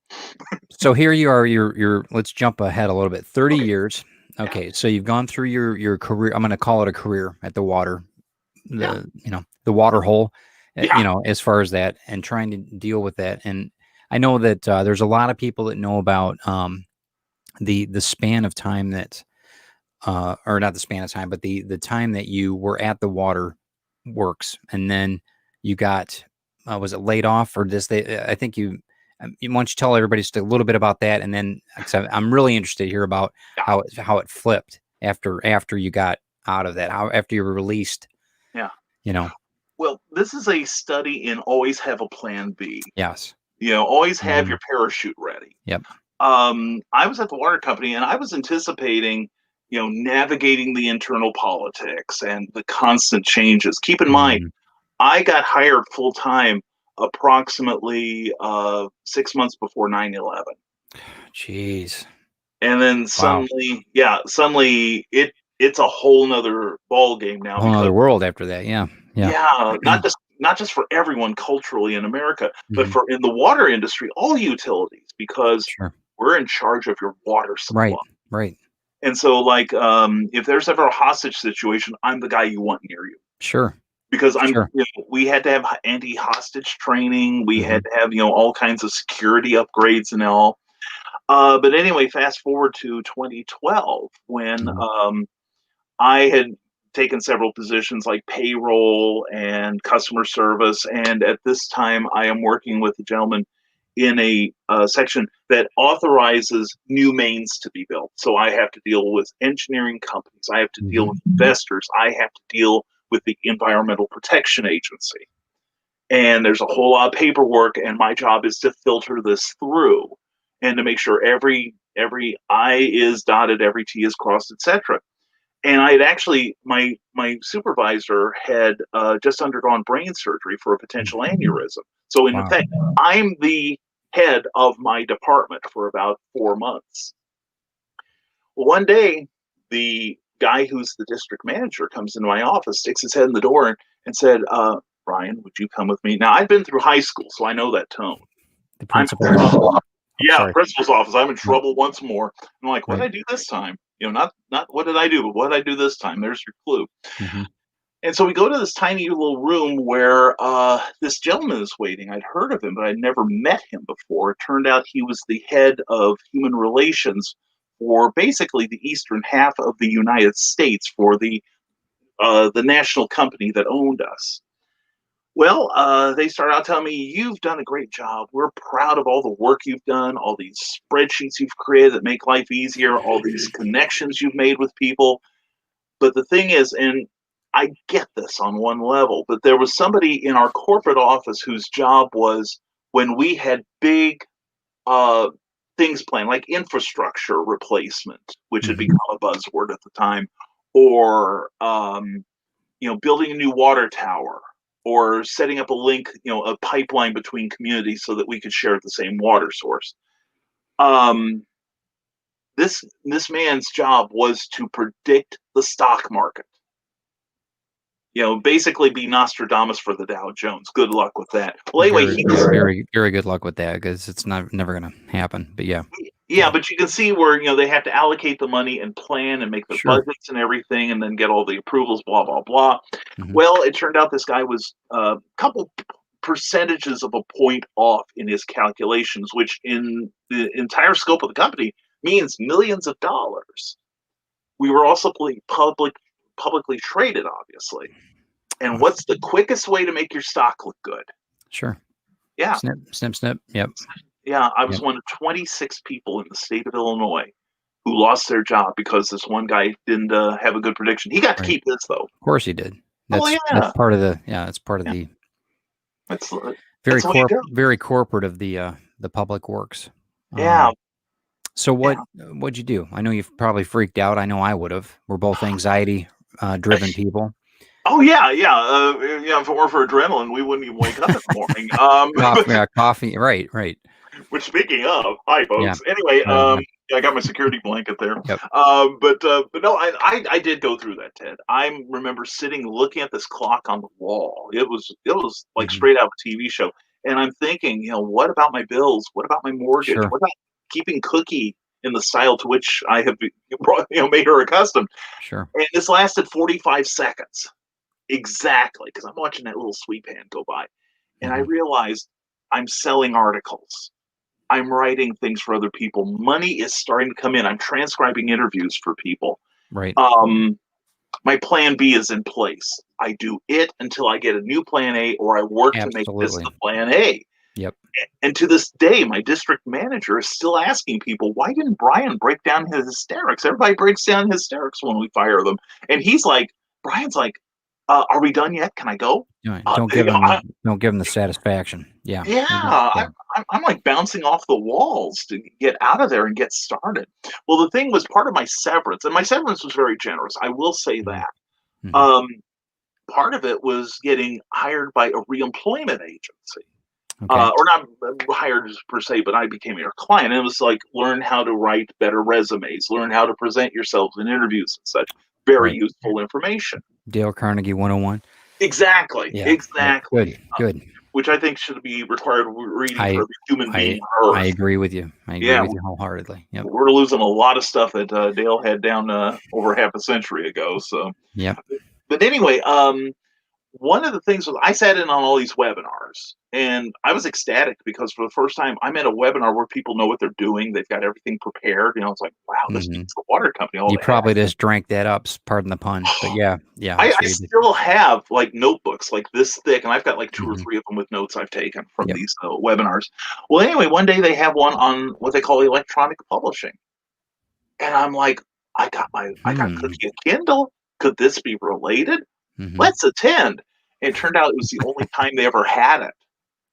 S1: so here you are. You're. Let's jump ahead a little bit. 30
S2: Okay,
S1: years.
S2: yeah,
S1: Okay, so you've gone through your career. I'm going to call it a career at the water,
S2: yeah,
S1: the water hole,
S2: yeah,
S1: as far as that, and trying to deal with that. And I know that there's a lot of people that know about the span of time that, or not the span of time, but the time that you were at the water works, and then you got, was it laid off or this? I think why don't you tell everybody just a little bit about that, and then 'cause I'm really interested to hear about
S2: yeah,
S1: how it flipped after you got out of that, how after you were released,
S2: yeah.
S1: you know.
S2: Well, this is a study in always have a plan B.
S1: Yes.
S2: Always have
S1: hmm
S2: your parachute ready.
S1: Yep.
S2: I was at the water company and I was anticipating, navigating the internal politics and the constant changes. Keep in mind,
S1: hmm
S2: I got hired full time approximately 6 months before 9/11,
S1: Jeez.
S2: and then
S1: Wow.
S2: suddenly it's a whole nother ball game now
S1: Whole
S2: because
S1: other world after that. Yeah. Yeah.
S2: yeah, not just for everyone culturally in America, but
S1: hmm
S2: for in the water industry, all utilities, because
S1: Sure.
S2: we're in charge of your water supply.
S1: Right. Right.
S2: And so, like, if there's ever a hostage situation, I'm the guy you want near you
S1: Sure.
S2: because
S1: Sure.
S2: we had to have anti-hostage training. We
S1: Hmm.
S2: had to have, all kinds of security upgrades and all. But anyway, fast forward to 2012 when
S1: Hmm.
S2: I had taken several positions like payroll and customer service. And at this time, I am working with a gentleman in a section that authorizes new mains to be built. So I have to deal with engineering companies, I have to deal with
S1: Hmm.
S2: investors, I have to deal with the Environmental Protection Agency. And there's a whole lot of paperwork, and my job is to filter this through and to make sure every I is dotted, every T is crossed, etc. And I had actually my supervisor had just undergone brain surgery for a potential aneurysm. So in
S1: Wow.
S2: effect, I'm the head of my department for about 4 months. Well, one day, the guy who's the district manager comes into my office, sticks his head in the door, and said, "Brian, would you come with me?" Now I've been through high school, so I know that tone.
S1: The
S2: I'm
S1: principal's office. Oh,
S2: yeah,
S1: sorry.
S2: principal's office. I'm in
S1: Yep.
S2: trouble once more. I'm like, what did
S1: Right.
S2: I do this time? Not what did I do, but what did I do this time? There's your clue.
S1: Hmm.
S2: And so we go to this tiny little room where this gentleman is waiting. I'd heard of him, but I'd never met him before. It turned out he was the head of human relations for basically the eastern half of the United States for the national company that owned us. Well, they started out telling me, "You've done a great job. We're proud of all the work you've done, all these spreadsheets you've created that make life easier, all these connections you've made with people." But the thing is, and I get this on one level, but there was somebody in our corporate office whose job was when we had big uh, things planned, like infrastructure replacement, which had
S1: Hmm.
S2: become a buzzword at the time, or building a new water tower, or setting up a link, a pipeline between communities so that we could share the same water source. Um, this man's job was to predict the stock market. Basically be Nostradamus for the Dow Jones. Good luck with that. Well, anyway,
S1: Very, yeah, very, very good luck with that because it's never going to happen. But yeah,
S2: yeah, but you can see where they have to allocate the money and plan and make their
S1: sure.
S2: budgets and everything, and then get all the approvals. Blah blah blah.
S1: Hmm.
S2: Well, it turned out this guy was a couple percentages of a point off in his calculations, which in the entire scope of the company means millions of dollars. We were also publicly traded, obviously. And
S1: Wow.
S2: what's the quickest way to make your stock look good?
S1: Sure.
S2: Yeah,
S1: Snip, snip, snip. Yep.
S2: yeah. I was
S1: Yep.
S2: one of 26 people in the state of Illinois who lost their job because this one guy didn't have a good prediction. He got to
S1: Right.
S2: keep his though.
S1: Of course he did.
S2: Oh
S1: That's
S2: yeah,
S1: part of the that's part of
S2: yeah.
S1: the
S2: That's
S1: very
S2: that's the way you go.
S1: very corporate of the public works.
S2: Yeah,
S1: So
S2: yeah.
S1: what'd you do? I know you've probably freaked out. I know I would have. We're both anxiety driven people.
S2: Oh yeah, yeah. Yeah. If it weren't for adrenaline, we wouldn't even wake up in the morning.
S1: Coffee, yeah, coffee. Right, right.
S2: Which, speaking of, hi
S1: Yeah.
S2: folks. Anyway,
S1: Hi, hi.
S2: I got my security blanket there.
S1: Yep.
S2: But no, I did go through that, Ted. I remember sitting looking at this clock on the wall. It was like
S1: Hmm.
S2: straight out of a TV show, and I'm thinking, what about my bills? What about my mortgage?
S1: Sure.
S2: What about keeping Cookie in the style to which I have made her accustomed?
S1: Sure.
S2: And this lasted 45 seconds exactly because I'm watching that little sweep hand go by, and I
S1: Hmm.
S2: realized I'm selling articles. I'm writing things for other people. Money is starting to come in. I'm transcribing interviews for people.
S1: Right.
S2: Um, my plan B is in place. I do it until I get a new plan A, or I work to make this
S1: Absolutely.
S2: the plan A.
S1: Yep.
S2: And to this day, my district manager is still asking people, why didn't Brian break down his hysterics? Everybody breaks down hysterics when we fire them. And Brian's like, are we done yet? Can I go?
S1: Don't give them the satisfaction. Yeah.
S2: Yeah,
S1: Yeah.
S2: I'm like bouncing off the walls to get out of there and get started. Well, the thing was part of my severance, and my severance was very generous. I will say
S1: Hmm.
S2: that.
S1: Hmm.
S2: Um, Part of it was getting hired by a reemployment agency,
S1: Okay.
S2: or not hired per se, but I became your client. And it was like learn how to write better resumes, learn how to present yourselves in interviews and such. Very
S1: Right.
S2: useful information.
S1: Dale Carnegie 101.
S2: Exactly,
S1: Yeah. Yep.
S2: exactly.
S1: Good. Good.
S2: which I think should be required reading for
S1: I
S2: every human being
S1: I
S2: on
S1: I
S2: Earth.
S1: agree with you. I agree
S2: Yeah,
S1: with you wholeheartedly. Yep.
S2: we're losing a lot of stuff that Dale had down over half a century ago. So,
S1: Yep.
S2: but anyway, one of the things was I sat in on all these webinars and I was ecstatic because for the first time I'm at a webinar where people know what they're doing. They've got everything prepared. It's like, wow, this
S1: Hmm.
S2: beats the water company all
S1: You
S2: the heck.
S1: probably just drank that up. Pardon the pun, but yeah, yeah.
S2: I
S1: So you did.
S2: still have like notebooks like this thick, and I've got like two or
S1: Hmm.
S2: three of them with notes I've taken from
S1: Yep.
S2: these webinars. Well, anyway, one day they have one on what they call electronic publishing, and I'm like, I got
S1: Hmm.
S2: Cookie a Kindle. Could this be related?
S1: Hmm.
S2: Let's attend. And it turned out it was the only time they ever had it.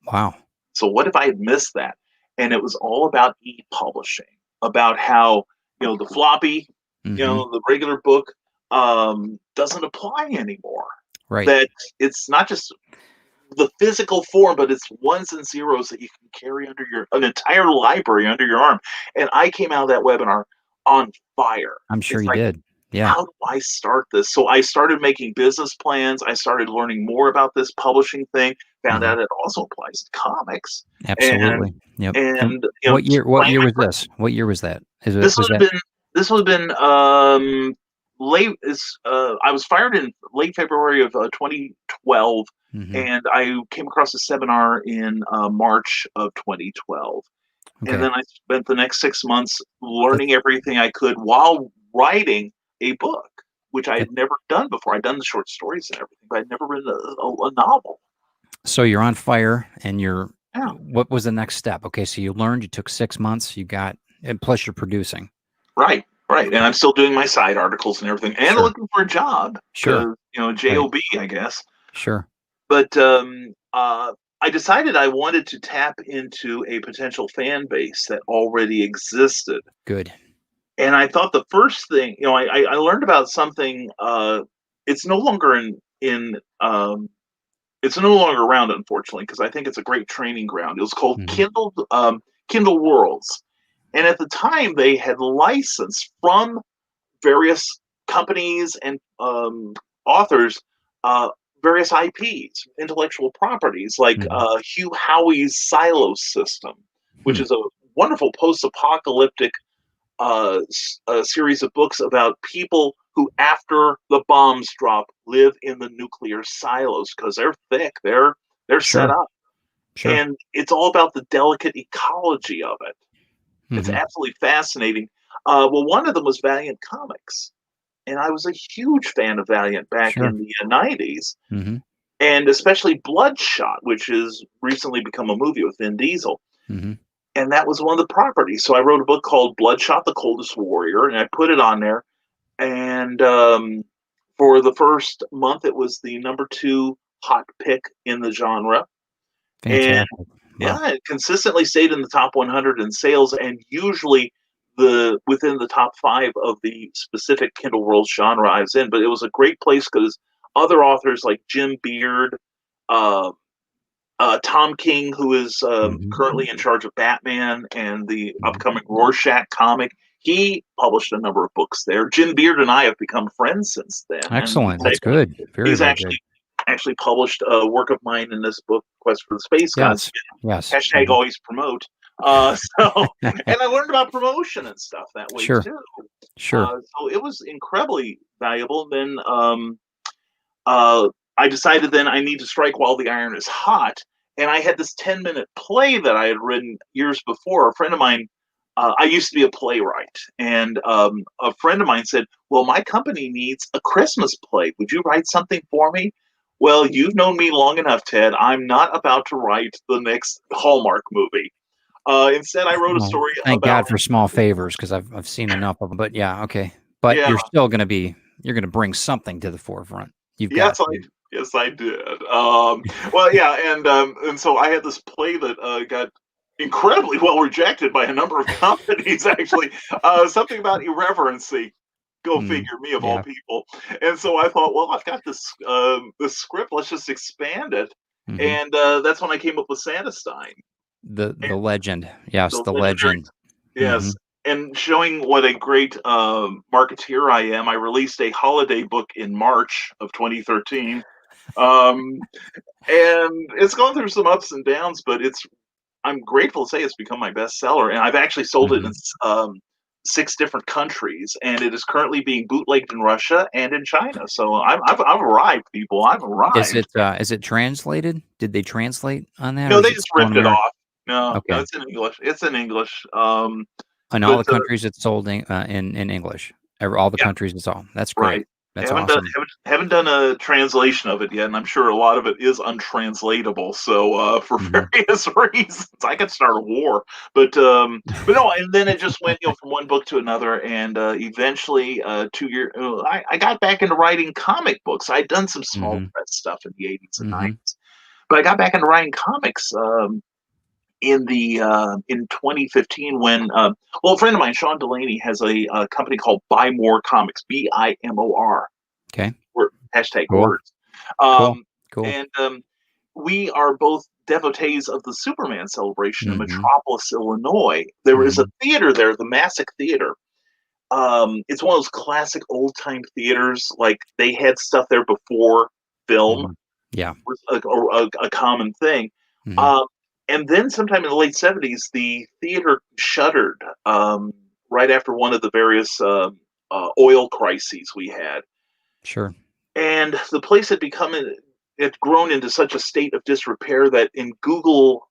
S1: Wow.
S2: So what if I had missed that? And it was all about e-publishing, about how the floppy,
S1: Hmm.
S2: the regular book doesn't apply anymore.
S1: Right.
S2: That it's not just the physical form, but it's ones and zeros that you can carry under an entire library under your arm. And I came out of that webinar on fire.
S1: I'm sure
S2: It's
S1: you
S2: like,
S1: did. Yeah.
S2: how do I start this? So I started making business plans. I started learning more about this publishing thing. Found
S1: Hmm.
S2: out it also applies to comics, and
S1: Absolutely. Yep. And
S2: and
S1: what year? What
S2: planning
S1: year
S2: my
S1: was this? What year was that?
S2: this
S1: Was
S2: would
S1: that?
S2: have been late. I was fired in late February of 2012,
S1: Hmm.
S2: and I came across a seminar in March of 2012, and
S1: Okay.
S2: then I spent the next 6 months
S1: That,
S2: learning everything I could while writing a book, which I
S1: that,
S2: had never done before. I'd done the short stories and everything, but I'd never written a novel.
S1: so you're on fire, and you're.
S2: Yeah,
S1: What was the next step? Okay, so you learned. You took 6 months. You got, and plus you're producing.
S2: right, right. And
S1: Okay.
S2: I'm still doing my side articles and everything, and
S1: Sure.
S2: looking for a job
S1: Sure.
S2: because
S1: Right.
S2: job, I guess.
S1: Sure.
S2: But I decided I wanted to tap into a potential fan base that already existed.
S1: Good.
S2: And I thought the first thing, I learned about something. It's no longer it's no longer around, unfortunately, because I think it's a great training ground. It was called
S1: Hmm.
S2: Kindle Worlds, and at the time they had licensed from various companies and authors uh, various IPs, intellectual properties, like
S1: Hmm.
S2: Hugh Howey's Silo System, which
S1: Hmm.
S2: is a wonderful post-apocalyptic a series of books about people who, after the bombs drop, live in the nuclear silos because they're thick, they're set
S1: Sure.
S2: up,
S1: Sure.
S2: and it's all about the delicate ecology of it. It's
S1: Hmm.
S2: absolutely fascinating. Well, one of them was Valiant Comics, and I was a huge fan of Valiant back
S1: Sure.
S2: in the '90s,
S1: Hmm.
S2: and especially Bloodshot, which has recently become a movie with Vin Diesel.
S1: Hmm.
S2: And that was one of the properties. So I wrote a book called Bloodshot: The Coldest Warrior, and I put it on there. And for the first month, it was the number two hot pick in the genre, and
S1: Fantastic. Wow.
S2: yeah, it consistently stayed in the top 100 in sales, and usually within the top five of the specific Kindle World genre I was in. But it was a great place because other authors like Jim Beard, uh, Tom King, who is
S1: Hmm.
S2: currently in charge of Batman and the upcoming Rorschach comic. He published a number of books there. Jim Beard and I have become friends since then, and
S1: Excellent. That's good. Very,
S2: he's
S1: very good.
S2: actually published a work of mine in this book, Quest for the Space Gods.
S1: Yes. Yes.
S2: Hashtag
S1: Hmm.
S2: always promote. So, and I learned about promotion and stuff that way
S1: Sure.
S2: too.
S1: Sure.
S2: So it was incredibly valuable. Then uh, I decided then I need to strike while the iron is hot. And I had this 10-minute play that I had written years before. A friend of mine, I used to be a playwright, and a friend of mine said, well, my company needs a Christmas play. Would you write something for me? Well, you've known me long enough, Ted. I'm not about to write the next Hallmark movie. Instead, I wrote a
S1: Well,
S2: story
S1: thank
S2: about,
S1: God for small favors because I've seen enough of them. But yeah, okay. But
S2: yeah,
S1: you're still going to be you're going to bring something to the forefront. You've got
S2: yes,
S1: to.
S2: yes, I did. Well, yeah, and so I had this play that got incredibly well rejected by a number of companies. Actually, something about irreverency. Go
S1: Mm,
S2: figure, me of all
S1: yeah.
S2: people. And so I thought, well, I've got this script. Let's just expand it.
S1: Hmm.
S2: And that's when I came up with Santa Stein,
S1: The legend. Yes,
S2: the
S1: the
S2: legendary.
S1: legend. Hmm.
S2: Yes. And showing what a great marketeer I am, I released a holiday book in March of 2013. Um, and it's gone through some ups and downs, but I'm grateful to say it's become my bestseller, and I've actually sold it in
S1: Mhm.
S2: 6 different countries, and it is currently being bootlegged in Russia and in China. So I've arrived, people. I've arrived.
S1: Is it translated? Did they translate on that, or
S2: No,
S1: is
S2: they
S1: it
S2: just
S1: still in
S2: ripped it
S1: American?
S2: off. No, no,
S1: Okay.
S2: it's in English. It's in English.
S1: In all
S2: But
S1: the countries it's sold in English. All the
S2: yeah,
S1: countries it's all. That's great.
S2: right.
S1: That's awesome.
S2: Haven't done a translation of it yet, and I'm sure a lot of it is untranslatable. So for
S1: Mhm.
S2: various reasons, I could start a war. But no, and then it just went, from one book to another, and eventually, 2 year, I got back into writing comic books. I'd done some small
S1: Mhm.
S2: press stuff in the '80s and
S1: Mhm.
S2: '90s, but I got back into writing comics. In 2015 when well, a friend of mine, Sean Delaney, has a company called Buy More Comics, BIMOR,
S1: Okay.
S2: word, hashtag
S1: Cool.
S2: words.
S1: Cool.
S2: Um,
S1: Cool.
S2: and We are both devotees of the Superman celebration in
S1: Mhm.
S2: Metropolis, Illinois. There is a
S1: Mhm.
S2: theater there, the Massac Theater. It's one of those classic old time theaters. Like they had stuff there before film
S1: Mhm. Yeah.
S2: was a common thing.
S1: Mhm.
S2: Um, and then sometime in the late '70s, the theater shuttered right after one of the various oil crises we had.
S1: Sure.
S2: And the place had grown into such a state of disrepair that in Google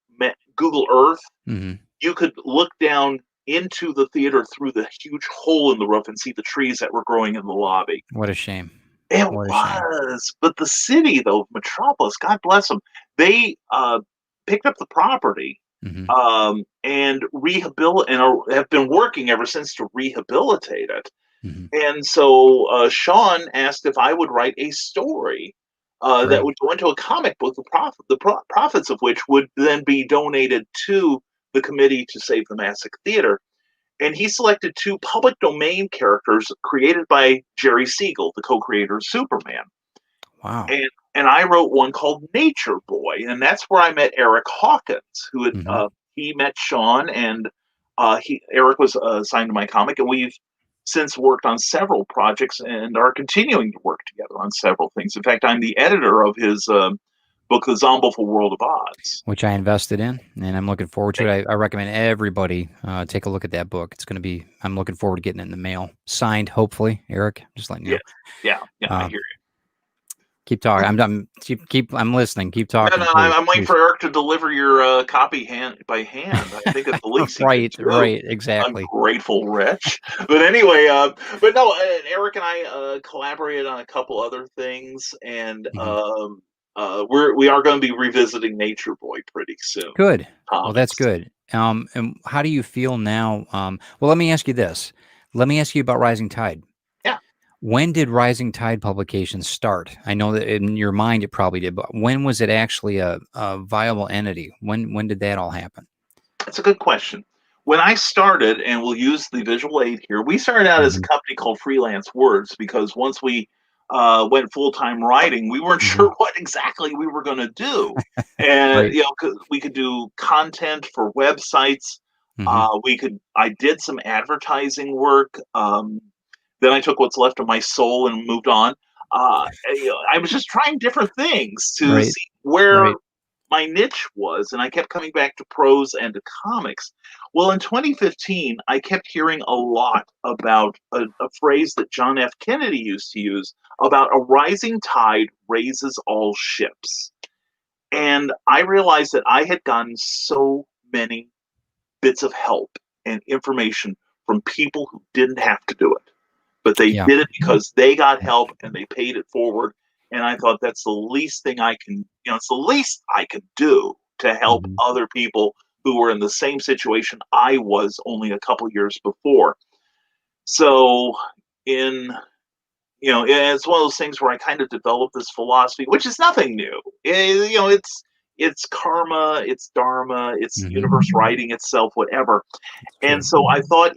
S2: Earth,
S1: Mhm.
S2: you could look down into the theater through the huge hole in the roof and see the trees that were growing in the lobby.
S1: What a shame.
S2: It
S1: What a shame.
S2: was, but the city though, Metropolis, God bless them, they, picked up the property,
S1: Mhm.
S2: and have been working ever since to rehabilitate it.
S1: Mhm.
S2: And so, Sean asked if I would write a story, that
S1: Great.
S2: would go into a comic book, the profits of which would then be donated to the Committee to Save the Massac Theater. And he selected 2 public domain characters created by Jerry Siegel, the co-creator of Superman.
S1: Wow.
S2: And I wrote one called Nature Boy, and that's where I met Eric Hawkins, who had
S1: Mhm.
S2: he met Sean, and he Eric was assigned to my comic, and we've since worked on several projects and are continuing to work together on several things. In fact, I'm the editor of his book, The Zombieful World of Odds.
S1: Which I invested in, and I'm looking forward to
S2: Thank
S1: it. I recommend everybody take a look at that book. It's going to be. I'm looking forward to getting it in the mail, signed, hopefully. Eric, just letting you
S2: you.
S1: know.
S2: Yes, yeah, yeah, I
S1: Um,
S2: hear
S1: keep talking. Keep. I'm listening. Keep
S2: you. No,
S1: talking,
S2: no,
S1: please,
S2: I'm waiting
S1: please.
S2: for Eric to deliver your copy hand by hand. I think at the least he could
S1: Right.
S2: do.
S1: Right. Exactly.
S2: Ungrateful wretch. But anyway, but no, Eric and I collaborated on a couple other things, and
S1: Hmm.
S2: we are going to be revisiting Nature Boy pretty soon.
S1: Good. Well, that's
S2: Comics.
S1: good. And how do you feel now? Well, let me ask you this. Let me ask you about Rising Tide.
S2: Yeah,
S1: When did Rising Tide publications start? I know that in your mind it probably did, but when was it actually a viable entity? When did that all happen?
S2: that's a good question. When I started, and we'll use the visual aid here, we started out as a
S1: Hmm.
S2: company called Freelance Words because once we went full time writing, we weren't
S1: Hmm.
S2: sure what exactly we were going to do. And
S1: Right.
S2: 'cause we could do content for websites.
S1: Hmm.
S2: I did some advertising work. Then I took what's left of my soul and moved on. I was just trying different things to
S1: Right.
S2: see where
S1: Right.
S2: my niche was, and I kept coming back to prose and to comics. Well, in 2015, I kept hearing a lot about a phrase that John F. Kennedy used to use about a rising tide raises all ships. And I realized that I had gotten so many bits of help and information from people who didn't have to do it, but they
S1: Yeah.
S2: did it because they got help and they paid it forward. And I thought that's the least thing I can, it's the least I could do to help
S1: Hmm.
S2: other people who were in the same situation I was only a couple years before. So, in it's one of those things where I kind of developed this philosophy, which is nothing new. It's karma, it's dharma, it's
S1: Hmm.
S2: universe writing itself, whatever.
S1: It's
S2: And
S1: true.
S2: so I thought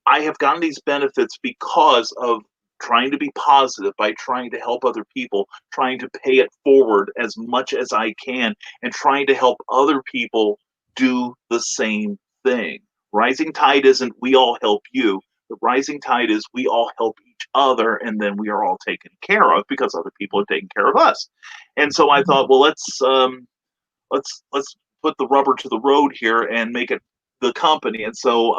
S2: I have gotten these benefits because of trying to be positive, by trying to help other people, trying to pay it forward as much as I can, and trying to help other people do the same thing. Rising tide isn't we all help you. The rising tide is we all help each other, and then we are all taken care of because other people are taking care of us. And so I thought, well, let's put the rubber to the road here and make it the company. And so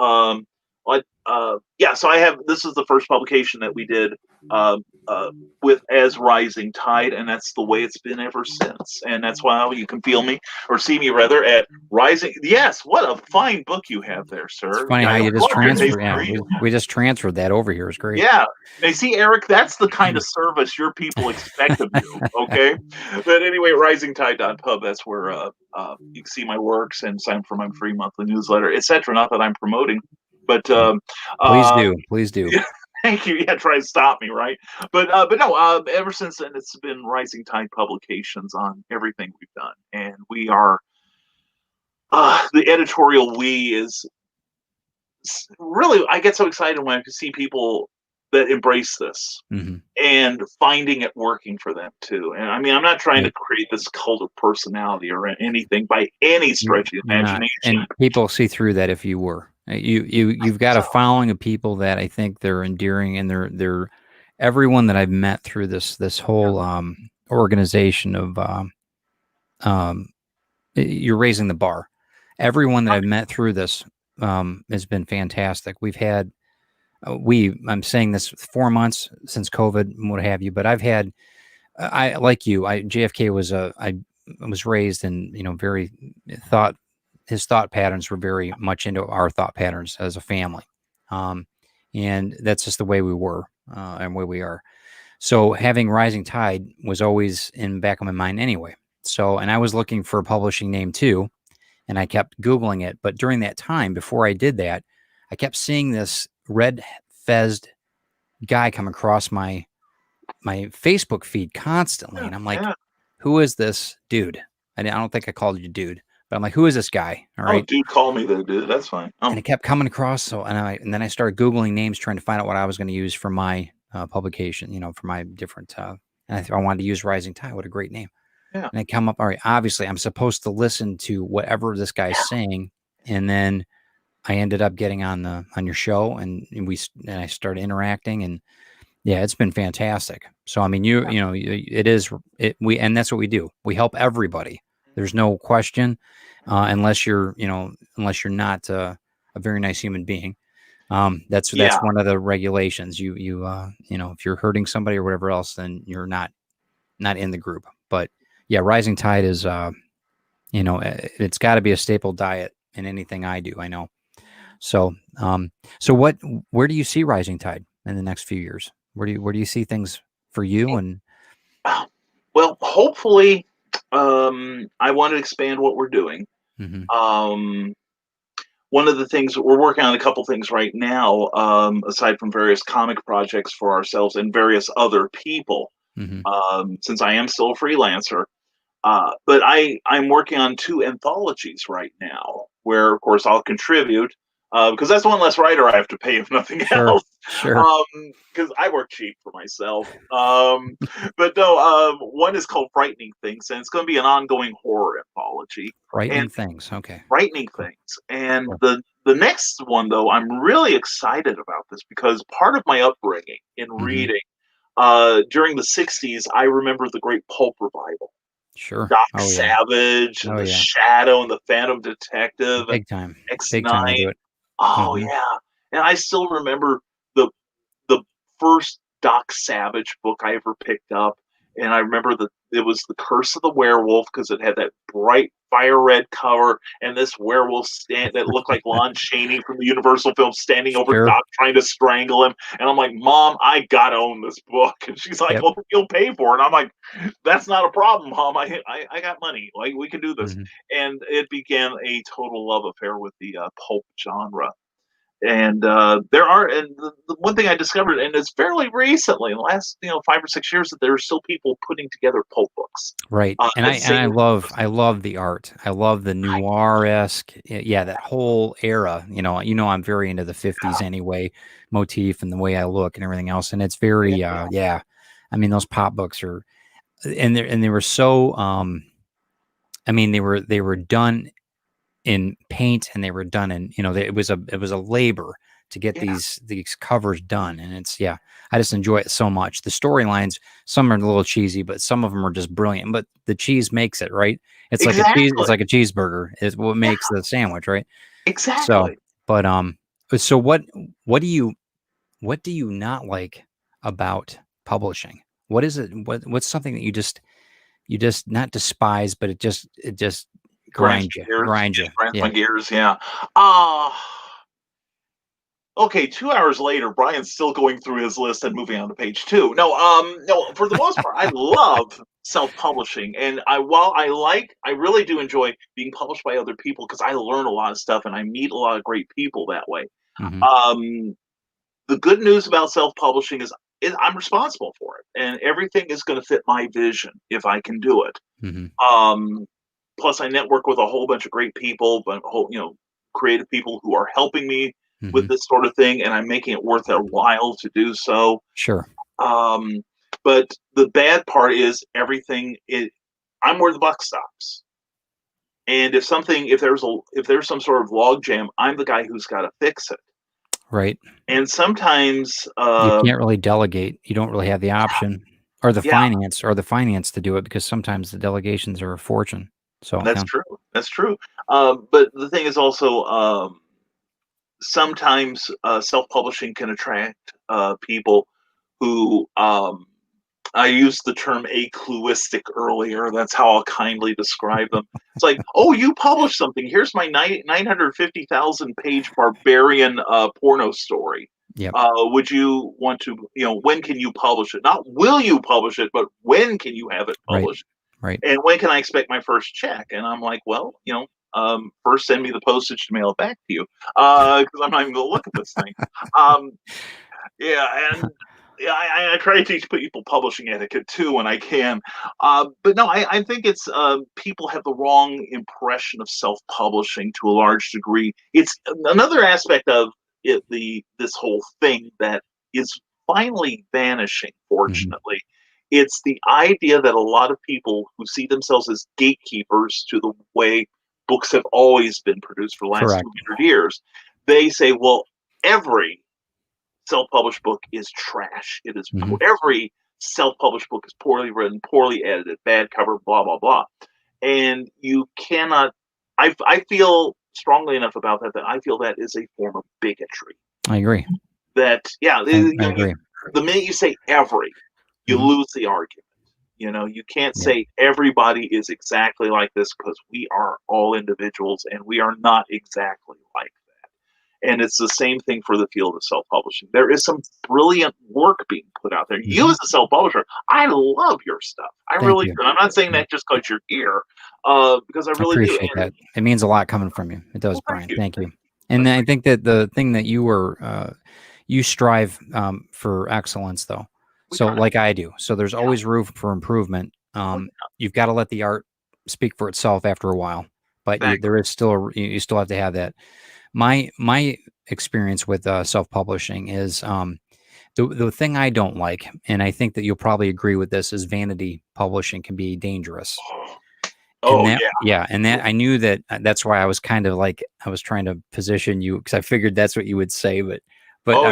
S2: yeah, so I have this is the first publication that we did um, uh, with as Rising Tide, and that's the way it's been ever since. And that's why you can feel me or see me rather at Rising. Yes, what a fine book you have there,
S1: It's
S2: sir.
S1: funny
S2: I
S1: how you just
S2: applaud your taste
S1: transfer.
S2: in
S1: Yeah,
S2: reading.
S1: we just transferred that over here. It's great.
S2: Yeah. Now, see, Eric, that's the kind of service your people expect of you. Okay. But anyway, risingtide.pub, that's where you can see my works and sign up for my free monthly newsletter, etc. Not that I'm promoting, but
S1: Please
S2: uh,
S1: do. Please do.
S2: yeah, thank you. Yeah, try to stop me, right? But no, ever since then, it's been Rising Tide Publications on everything we've done. And we are, the editorial we is really, I get so excited when I see people that embrace this
S1: Hmm.
S2: and finding it working for them too. And I mean, I'm not trying
S1: Yeah,
S2: to create this cult of personality or anything by any stretch of the
S1: you're not,
S2: imagination.
S1: and people see through that if you were. You've got a
S2: So,
S1: following of people that I think they're endearing, and they're everyone that I've met through this whole organization of um, you're raising the bar. Everyone that I've met through this has been fantastic. We've had I'm saying this 4 months since COVID and what have you, but I've had I like you. JFK was I was raised in very thought his thought patterns were very much into our thought patterns as a family, um, and that's just the way we were and where we are. So having Rising Tide was always in the back of my mind anyway. So and I was looking for a publishing name too, and I kept Googling it. But during that time, before I did that, I kept seeing this red fezzed guy come across my Facebook feed constantly,
S2: yeah,
S1: and I'm like,
S2: yeah.
S1: "Who is this dude?" I don't think I called you dude, but I'm like, "Who is this guy?" All
S2: Oh,
S1: right,
S2: dude, call me though, dude. That's fine.
S1: and it kept coming across. So and then I started googling names, trying to find out what I was going to use for my publication. For my different. And I wanted to use Rising Tide. What a great name!
S2: Yeah,
S1: And I come up. All right, obviously, I'm supposed to listen to whatever this guy's saying, and then I ended up getting on your show, and I started interacting, and yeah, it's been fantastic. So I mean, it is it we and that's what we do. We help everybody. There's no question, unless you're not a very nice human being.
S2: yeah,
S1: That's one of the regulations. If you're hurting somebody or whatever else, then you're not in the group. But yeah, Rising Tide is it's got to be a staple diet in anything I do. I know. So so where do you see Rising Tide in the next few years? Where do you see things for you? And
S2: yeah. Well, hopefully, I want to expand what we're doing.
S1: hmm
S2: Um, One of the things we're working on a couple things right now, aside from various comic projects for ourselves and various other people,
S1: hmm
S2: since I am still a freelancer. But I'm working on two anthologies right now, where of course I'll contribute because that's one less writer I have to pay if nothing
S1: Sure,
S2: else.
S1: sure.
S2: Because I work cheap for myself. But no, one is called Frightening Things, and it's going to be an ongoing horror anthology. And
S1: Frightening things. Okay.
S2: Frightening
S1: Cool.
S2: Things, and
S1: Cool.
S2: the next one though, I'm really excited about this because part of my upbringing in
S1: hmm
S2: reading during the '60s, I remember the great pulp revival.
S1: Sure.
S2: Doc
S1: Oh yeah.
S2: Savage and
S1: Oh
S2: The
S1: yeah.
S2: Shadow and The Phantom Detective and
S1: Big time. Big time
S2: X9.
S1: into it.
S2: Oh
S1: hmm
S2: yeah, and I still remember the the first Doc Savage book I ever picked up, and I remember that it was The Curse of the Werewolf because it had that bright fire red cover and this werewolf stand that looked like Lon Chaney from the Universal film standing over
S1: Sure.
S2: Doc trying to strangle him. And I'm like, Mom, I gotta own this book. And she's like,
S1: Yep.
S2: well, you'll pay for it. And I'm like, that's not a problem, Mom. I got money. Like we can do this.
S1: hmm
S2: And it began a total love affair with the pulp genre. And there are, and the one thing I discovered, and it's fairly recently, in the last 5 or 6 years, that there are still people putting together pulp books.
S1: Right. And
S2: At the
S1: I
S2: same,
S1: love the art. I love the noir-esque, yeah, that whole era. I'm very into the 50s anyway, motif and the way I look and everything else. And it's very yeah. I mean, those pop books are and they were so I mean, they were done in paint, and they were done in, it was a labor to get
S2: Yeah,
S1: these covers done. And I just enjoy it so much. The storylines, some are a little cheesy, but some of them are just brilliant. But the cheese makes it, right? It's
S2: exactly.
S1: like a cheeseburger is what
S2: Yeah,
S1: makes the sandwich, right? So,
S2: exactly.
S1: but so what do you what do you not like about publishing? What is it? What's something that you just not despise, but it just
S2: Grinds my gears.
S1: grinds you.
S2: Just grinds my
S1: Yeah.
S2: gears. Yeah. Uh okay, 2 hours later, Brian's still going through his list and moving on to page 2. No, for the most part, I love self-publishing, and I really do enjoy being published by other people because I learn a lot of stuff and I meet a lot of great people that way.
S1: Hmm.
S2: Um, the good news about self-publishing is I'm responsible for it, and everything is gonna fit my vision if I can do it.
S1: Hmm.
S2: Um, plus I network with a whole bunch of great people, but creative people who are helping me with
S1: Hmm.
S2: this sort of thing, and I'm making it worth their while to do so.
S1: Sure.
S2: Um, but the bad part is I'm where the buck stops. And if there's some sort of log jam, I'm the guy who's got to fix it.
S1: Right.
S2: And sometimes,
S1: You can't really delegate. You don't really have the option
S2: yeah,
S1: or the finance to do it because sometimes the delegations are a fortune. So,
S2: that's
S1: yeah.
S2: true. That's true. But the thing is also, sometimes self-publishing can attract people who I used the term acluistic earlier. That's how I'll kindly describe them. It's like, oh, you published something. Here's my 950,000 page barbarian porno story.
S1: Yep.
S2: Would you want to, when can you publish it? Not will you publish it, but when can you have it
S1: Right.
S2: published?
S1: Right.
S2: And when can I expect my first check? And I'm like, well, first send me the postage to mail it back to you because I'm not even going to look at this thing. Um, yeah, and yeah, I try to teach people publishing etiquette too when I can. But no, I think it's people have the wrong impression of self-publishing to a large degree. It's another aspect of this whole thing that is finally vanishing.
S1: Hmm.
S2: Fortunately, it's the idea that a lot of people who see themselves as gatekeepers to the way books have always been produced for the last
S1: Correct.
S2: 200 years, they say, well, every self-published book is trash.
S1: Hmm.
S2: Every self-published book is poorly written, poorly edited, bad cover, blah blah blah. And you cannot. I feel strongly enough about that I feel that is a form of bigotry.
S1: I agree.
S2: That
S1: I agree.
S2: the minute you say every, you
S1: Hmm.
S2: lose the argument. You can't
S1: Yeah.
S2: say everybody is exactly like this because we are all individuals and we are not exactly like. And it's the same thing for the field of self-publishing. There is some brilliant work being put out there. You
S1: Hmm.
S2: as a self-publisher, I love your stuff. I
S1: Thank
S2: really
S1: you.
S2: do. And I'm not saying
S1: Yeah.
S2: that just because you're here, because I
S1: I
S2: really do.
S1: appreciate that. It means a lot coming from you. It does,
S2: Well, thank
S1: Brian.
S2: you.
S1: Thank
S2: Thank
S1: you.
S2: you.
S1: And
S2: That's
S1: I
S2: very,
S1: think that the thing that you strive for excellence, though.
S2: we
S1: So,
S2: try.
S1: like I do. So, there's
S2: Yeah.
S1: always room for improvement.
S2: Well,
S1: You've got to let the art speak for itself after a while, but
S2: thank
S1: there is still you still have to have that. My experience with self-publishing is the thing I don't like, and I think that you'll probably agree with this, is vanity publishing can be dangerous.
S2: you.
S1: And
S2: Oh,
S1: that
S2: yeah.
S1: yeah, and that I knew that that's why I was kind of like I was trying to position you because I figured that's what you would say, but
S2: Oh,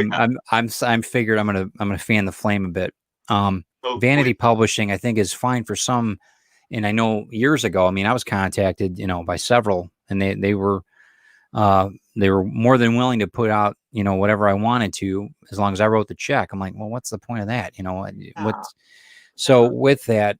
S1: I'm figured I'm gonna fan the flame a bit.
S2: oh,
S1: Vanity
S2: please.
S1: publishing I think is fine for some, and I know years ago, I mean, I was contacted, by several, and they were more than willing to put out, whatever I wanted to, as long as I wrote the check. I'm like, well, what's the point of that?
S2: Yeah.
S1: So
S2: Yeah.
S1: with that,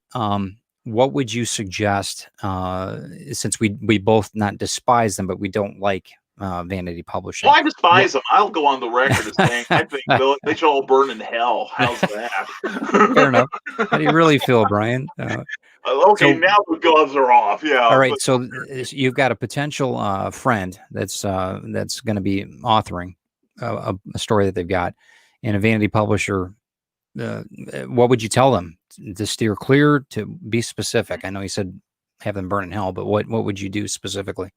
S1: what would you suggest? Since we both not despise them, but we don't like vanity
S2: Well,
S1: publishing.
S2: I
S1: What?
S2: despise them. I'll go on the record as saying I think they should all burn in hell. How's
S1: Fair
S2: that?
S1: enough. How do you really feel, Brian?
S2: Okay,
S1: So
S2: now the gloves are off.
S1: all
S2: Yeah,
S1: right,
S2: but
S1: so you've got a potential friend that's going to be authoring a story that they've got, and a vanity publisher. Uh, what would you tell them to steer clear? To be specific, I know you said have them burn in hell, but what would you do specifically?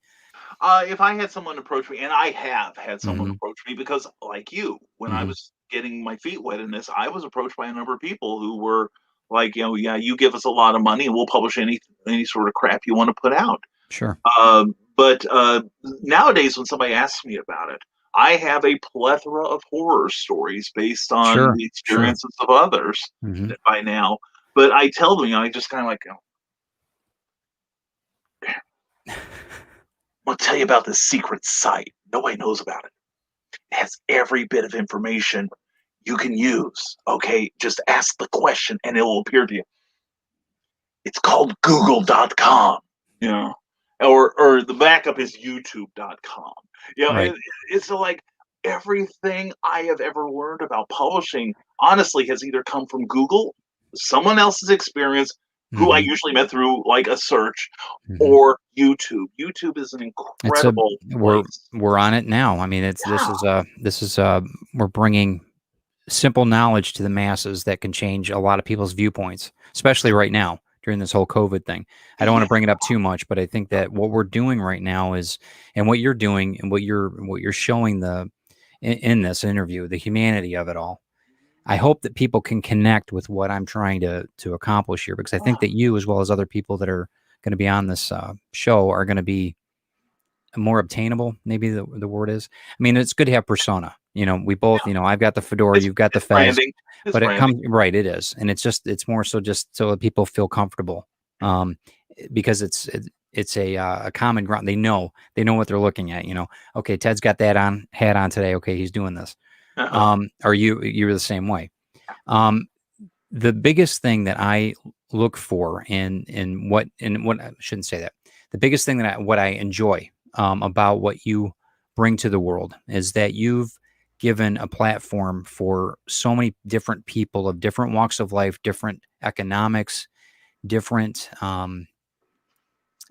S2: if I had someone approach me, and I have had someone
S1: Hmm.
S2: approach me because, like you, when I
S1: Hmm.
S2: was getting my feet wet in this, I was approached by a number of people who were like, yeah, you give us a lot of money and we'll publish any sort of crap you want to put out.
S1: Sure.
S2: But nowadays, when somebody asks me about it, I have a plethora of horror stories based on
S1: Sure,
S2: the
S1: sure.
S2: experiences of others
S1: Hmm.
S2: by now. But I tell them, I just kind of like, I'm going to tell you about this secret site. Nobody knows about it. It has every bit of information you can use. Okay, just ask the question and it will appear to you. It's called Google.com, you know, or the backup is YouTube.com.
S1: Right.
S2: It's like everything I have ever learned about publishing honestly has either come from Google, someone else's experience, who I
S1: Hmm.
S2: usually met through like a search,
S1: Hmm.
S2: or YouTube. YouTube is an
S1: It's a
S2: incredible
S1: we're
S2: place.
S1: we're on it now. I mean, it's
S2: Yeah.
S1: this is we're bringing simple knowledge to the masses that can change a lot of people's viewpoints, especially right now during this whole COVID thing. I don't want
S2: Yeah.
S1: to bring it up too much, but I think that what we're doing right now is, and what you're doing, and what you're showing in this interview, the humanity of it all. I hope that people can connect with what I'm trying to accomplish here, because I think that you, as well as other people that are going to be on this show, are going to be more obtainable. Maybe the word is. I mean, it's good to have persona. We both. I've got the fedora,
S2: It's
S1: you've got the
S2: it's
S1: fez,
S2: branding. It's
S1: but it
S2: branding.
S1: comes right. It is, and it's more so just so that people feel comfortable, um, because it's a common ground. They know what they're looking at. Okay, Ted's got that hat on today. Okay, he's doing this.
S2: Uh-huh.
S1: Are you're the same way? Um, the biggest thing that I look for in what I shouldn't say that. The biggest thing that what I enjoy about what you bring to the world is that you've given a platform for so many different people of different walks of life, different economics, different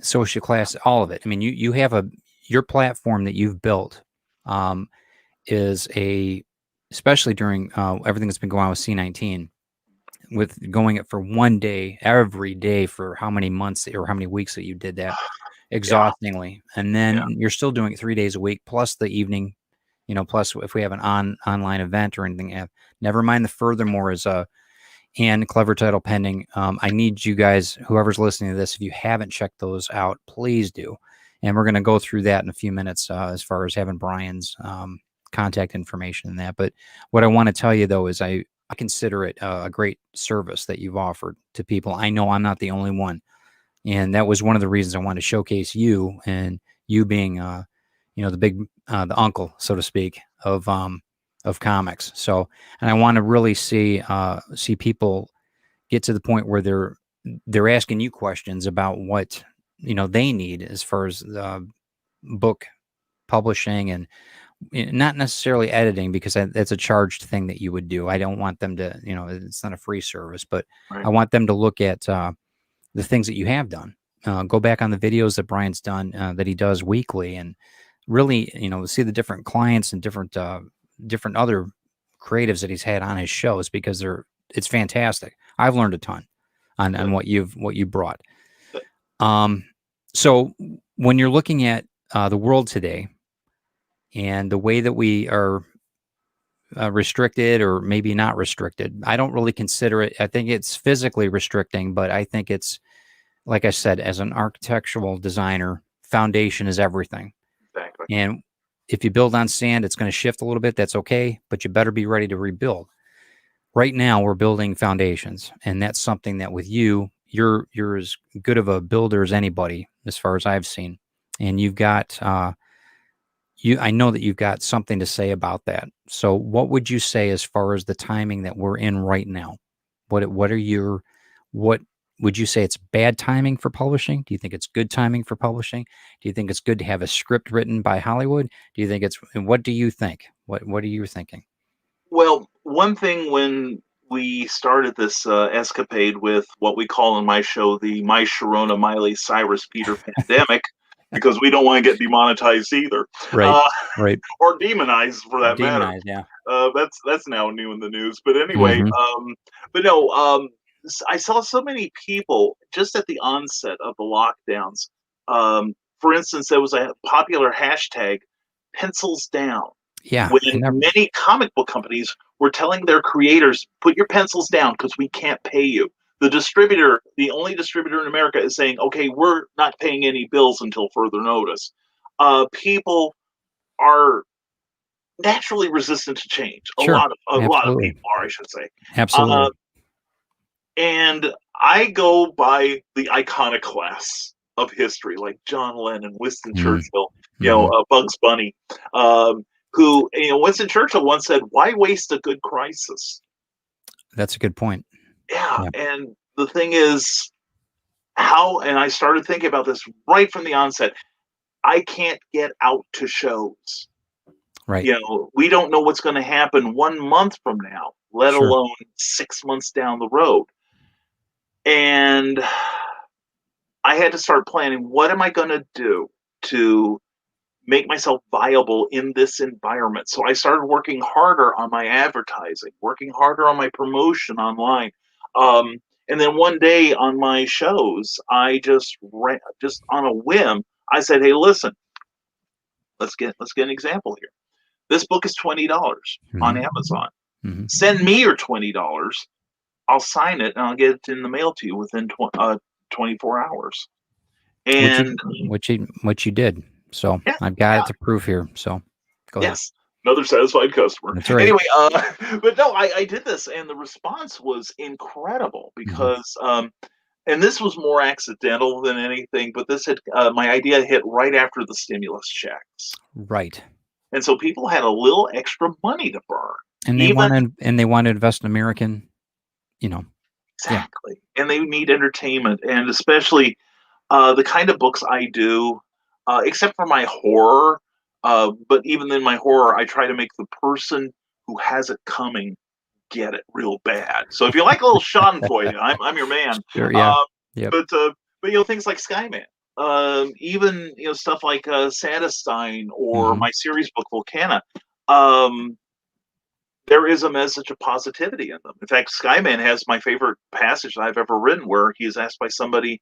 S1: social class, all of it. I mean, you have your platform that you've built um, is especially during everything that's been going on with C-19, with going it for one day every day for how many months or how many weeks that you did that
S2: Yeah.
S1: exhaustingly, and
S2: Yeah.
S1: then you're still doing it 3 days a week plus the evening, plus if we have an online event or anything. Never mind the furthermore is and clever title pending. I need you guys, whoever's listening to this, if you haven't checked those out, please do. And we're going to go through that in a few minutes as far as having Brian's contact information and that. But what I want to tell you, though, is I consider it a great service that you've offered to people. I know I'm not the only one. And that was one of the reasons I wanted to showcase you, and you being, the big, the uncle, so to speak, of comics. So, and I want to really see people get to the point where they're asking you questions about what they need as far as book publishing, and not necessarily editing, because that's a charged thing that you would do. I don't want them to, it's not a free service, but I
S2: Right.
S1: want them to look at the things that you have done. Go back on the videos that Brian's done, that he does weekly, and really, see the different clients and different other creatives that he's had on his shows, because it's fantastic. I've learned a ton on
S2: Good.
S1: what you brought.
S2: Good.
S1: Um, so when you're looking at the world today and the way that we are restricted, or maybe not restricted, I don't really consider it. I think it's physically restricting, but I think it's, like I said, as an architectural designer, foundation is everything.
S2: Exactly.
S1: And if you build on sand, it's going to shift a little bit. That's okay, but you better be ready to rebuild. Right now, we're building foundations, and that's something that with you're as good of a builder as anybody, as far as I've seen. And you've got I know that you've got something to say about that. So, what would you say as far as the timing that we're in right now? What would you say? It's bad timing for publishing? Do you think it's good timing for publishing? Do you think it's good to have a script written by Hollywood? Do you think what do you think? What are you thinking?
S2: Well, one thing when we started this escapade with what we call in my show the My Sharona Miley Cyrus Peter pandemic, because we don't want to get demonetized either,
S1: Right,
S2: uh,
S1: right.
S2: or demonized for that matter.
S1: Demonized, yeah.
S2: That's now new in the news. But anyway,
S1: Mhm.
S2: but no, I saw so many people just at the onset of the lockdowns. For instance, there was a popular hashtag, pencils down,
S1: Yeah,
S2: when
S1: I never.
S2: many comic book companies were telling their creators, put your pencils down because we can't pay you. The distributor, the only distributor in America, is saying, okay, we're not paying any bills until further notice. People are naturally resistant to change.
S1: Sure.
S2: A lot of
S1: Absolutely.
S2: people are, I should say. Uh,
S1: Absolutely.
S2: and I go by the iconoclasts of history, like John Lennon, Winston
S1: Mm.
S2: Churchill,
S1: Hmm.
S2: Bugs Bunny, um, who, Winston Churchill once said, "Why waste a good crisis?"
S1: That's a good point.
S2: Yeah,
S1: Yeah.
S2: and the thing is, and I started thinking about this right from the onset. I can't get out to shows.
S1: Right.
S2: We don't know what's going to happen 1 month from now, let
S1: Sure.
S2: alone 6 months down the road. And I had to start planning, what am I going to do to make myself viable in this environment? So I started working harder on my advertising, working harder on my promotion online. Um, and then one day on my shows, I just on a whim, I said, "Hey, listen, let's get an example here. This book is $20 on
S1: Hmm.
S2: Amazon.
S1: Hmm.
S2: Send me your $20. I'll sign it and I'll get it in the mail to you within 24 hours."
S1: Which you
S2: And
S1: which you did. So
S2: yeah,
S1: I've got
S2: yeah,
S1: it to prove here. So go ahead.
S2: yes, another satisfied customer.
S1: That's right.
S2: Anyway, but no, I did this, and the response was incredible
S1: Hmm.
S2: because, and this was more accidental than anything, but my idea hit right after the stimulus checks,
S1: Right.
S2: and so people had a little extra money to burn,
S1: And
S2: even
S1: they want to invest in American, you know. Yeah.
S2: exactly, and they need entertainment, and especially the kind of books I do, except for my horror, but even in my horror, I try to make the person who has it coming get it real bad. So if you like a little Schadenfreude, I'm your man.
S1: Sure. Yeah.
S2: Uh,
S1: Yep.
S2: but things like Skyman, even stuff like Sadestein or
S1: Hmm.
S2: my series book Volcana. Um, there is a message of positivity in them. In fact, Skyman has my favorite passage that I've ever written, where he is asked by somebody,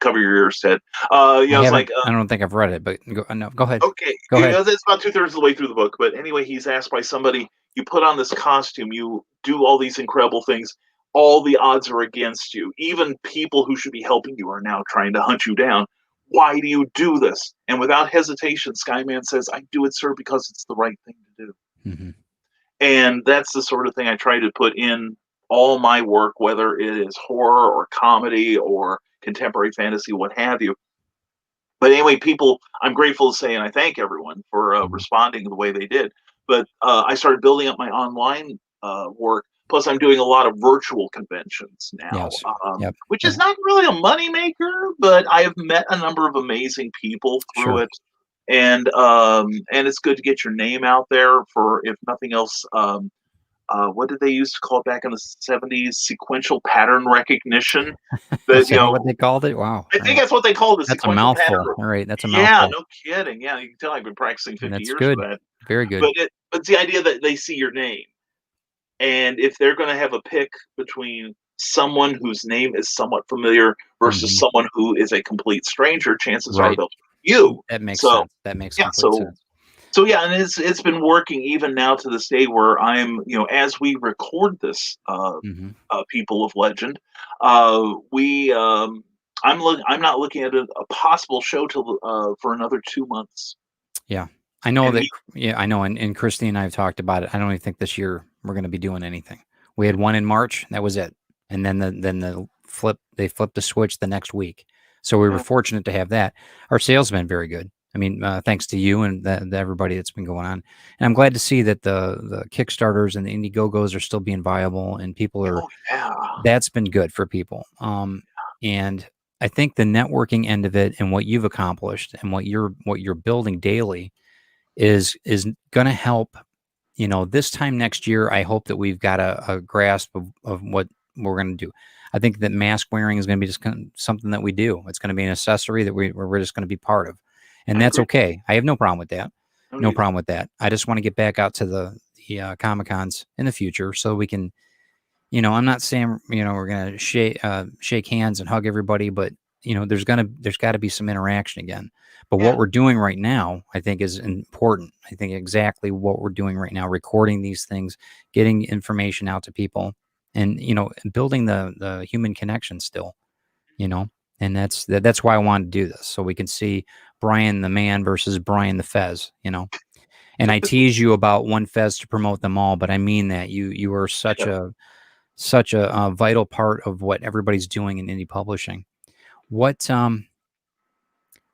S2: "Cover your ears, Ted." It's like,
S1: I don't think I've read it, but go, no, go ahead.
S2: okay,
S1: Go ahead.
S2: it's about 2/3 of the way through the book, but anyway, he's asked by somebody, "You put on this costume, you do all these incredible things, all the odds are against you. Even people who should be helping you are now trying to hunt you down. Why do you do this?" And without hesitation, Skyman says, "I do it, sir, because it's the right thing to do."
S1: Hmm.
S2: And that's the sort of thing I try to put in all my work, whether it is horror or comedy or contemporary fantasy, what have you. But anyway, I'm grateful to say, and I thank everyone for
S1: Hmm.
S2: responding the way they did. But I started building up my online work. Plus, I'm doing a lot of virtual conventions now,
S1: Yes. Yep.
S2: which is
S1: Yep.
S2: not really a moneymaker, but I have met a number of amazing people through
S1: Sure.
S2: it. And it's good to get your name out there for, if nothing else, what did they used to call it back in the 70s? Sequential pattern recognition. That,
S1: Is that what they called it? Wow.
S2: I
S1: All
S2: think
S1: right.
S2: that's what they call the
S1: That's a
S2: sequential pattern.
S1: mouthful. All right. That's a
S2: Yeah,
S1: mouthful.
S2: no kidding. Yeah, you can tell I've been practicing
S1: And
S2: 50
S1: that's
S2: years
S1: good.
S2: for that.
S1: Very good.
S2: But it's the idea that they see your name, and if they're gonna have a pick between someone whose name is somewhat familiar versus
S1: Hmm.
S2: someone who is a complete stranger, chances are
S1: Right.
S2: they'll pick you.
S1: That makes
S2: So,
S1: sense. That makes
S2: yeah,
S1: complete sense.
S2: yeah, and it's been working even now to this day, where as we record this,
S1: Hmm.
S2: people of legend, we I'm not looking at a possible show till for another 2 months.
S1: Yeah. I know
S2: And
S1: that. Yeah, I know. And Christy and I have talked about it. I don't even think this year we're going to be doing anything. We had one in March. That was it. And they flipped the switch the next week. So we were
S2: yeah,
S1: fortunate to have that. Our sales have been very good. I mean, thanks to you and everybody that's been going on. And I'm glad to see that the Kickstarters and the Indiegogos are still being viable and people are,
S2: oh yeah,
S1: that's been good for people. And I think the networking end of it and what you've accomplished and what you're building daily is going to help. This time next year, I hope that we've got a grasp of what we're going to do. I think that mask wearing is going to be just something that we do. It's going to be an accessory that we're just going to be part of, and
S2: I
S1: that's
S2: agree.
S1: okay. I have no problem with that.
S2: No
S1: No
S2: neither.
S1: problem with that. I just want to get back out to the Comic Cons in the future so we can. I'm not saying we're gonna shake hands and hug everybody, but there's got to be some interaction again. But what
S2: Yeah,
S1: we're doing right now, I think, is important. I think exactly what we're doing right now, recording these things, getting information out to people, and building the human connection still. You know, and that's why I wanted to do this, so we can see Brian the man versus Brian the Fez. And I tease you about one fez to promote them all, but I mean that you are such a vital part of what everybody's doing in indie publishing. What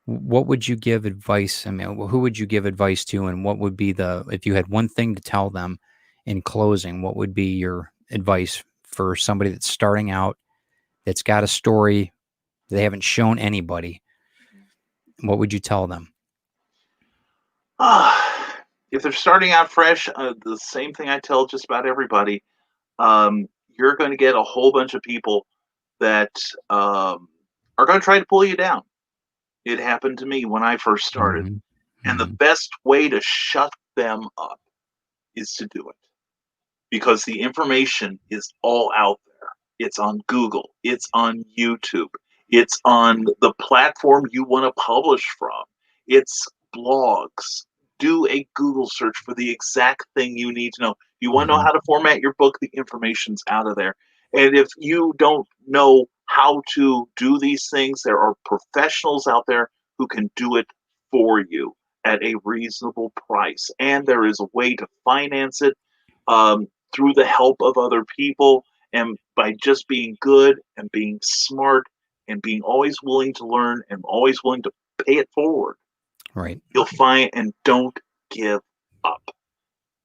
S1: would you give advice? I mean, who would you give advice to, and what would be if you had one thing to tell them in closing, what would be your advice for somebody that's starting out, that's got a story they haven't shown anybody? What would you tell them?
S2: If they're starting out fresh, the same thing I tell just about everybody. You're going to get a whole bunch of people that are going to try to pull you down. It happened to me when I first started.
S1: Mhm.
S2: And the
S1: Mhm.
S2: best way to shut them up is to do it, because the information is all out there. It's on Google, it's on YouTube, it's on the platform you want to publish from, it's blogs. Do a Google search for the exact thing you need to know. You want to know
S1: Mhm.
S2: how to format your book, the information's out of there. And if you don't know how to do these things, there are professionals out there who can do it for you at a reasonable price. And there is a way to finance it through the help of other people, and by just being good and being smart and being always willing to learn and always willing to pay it forward,
S1: Right.
S2: you'll find. And don't give up,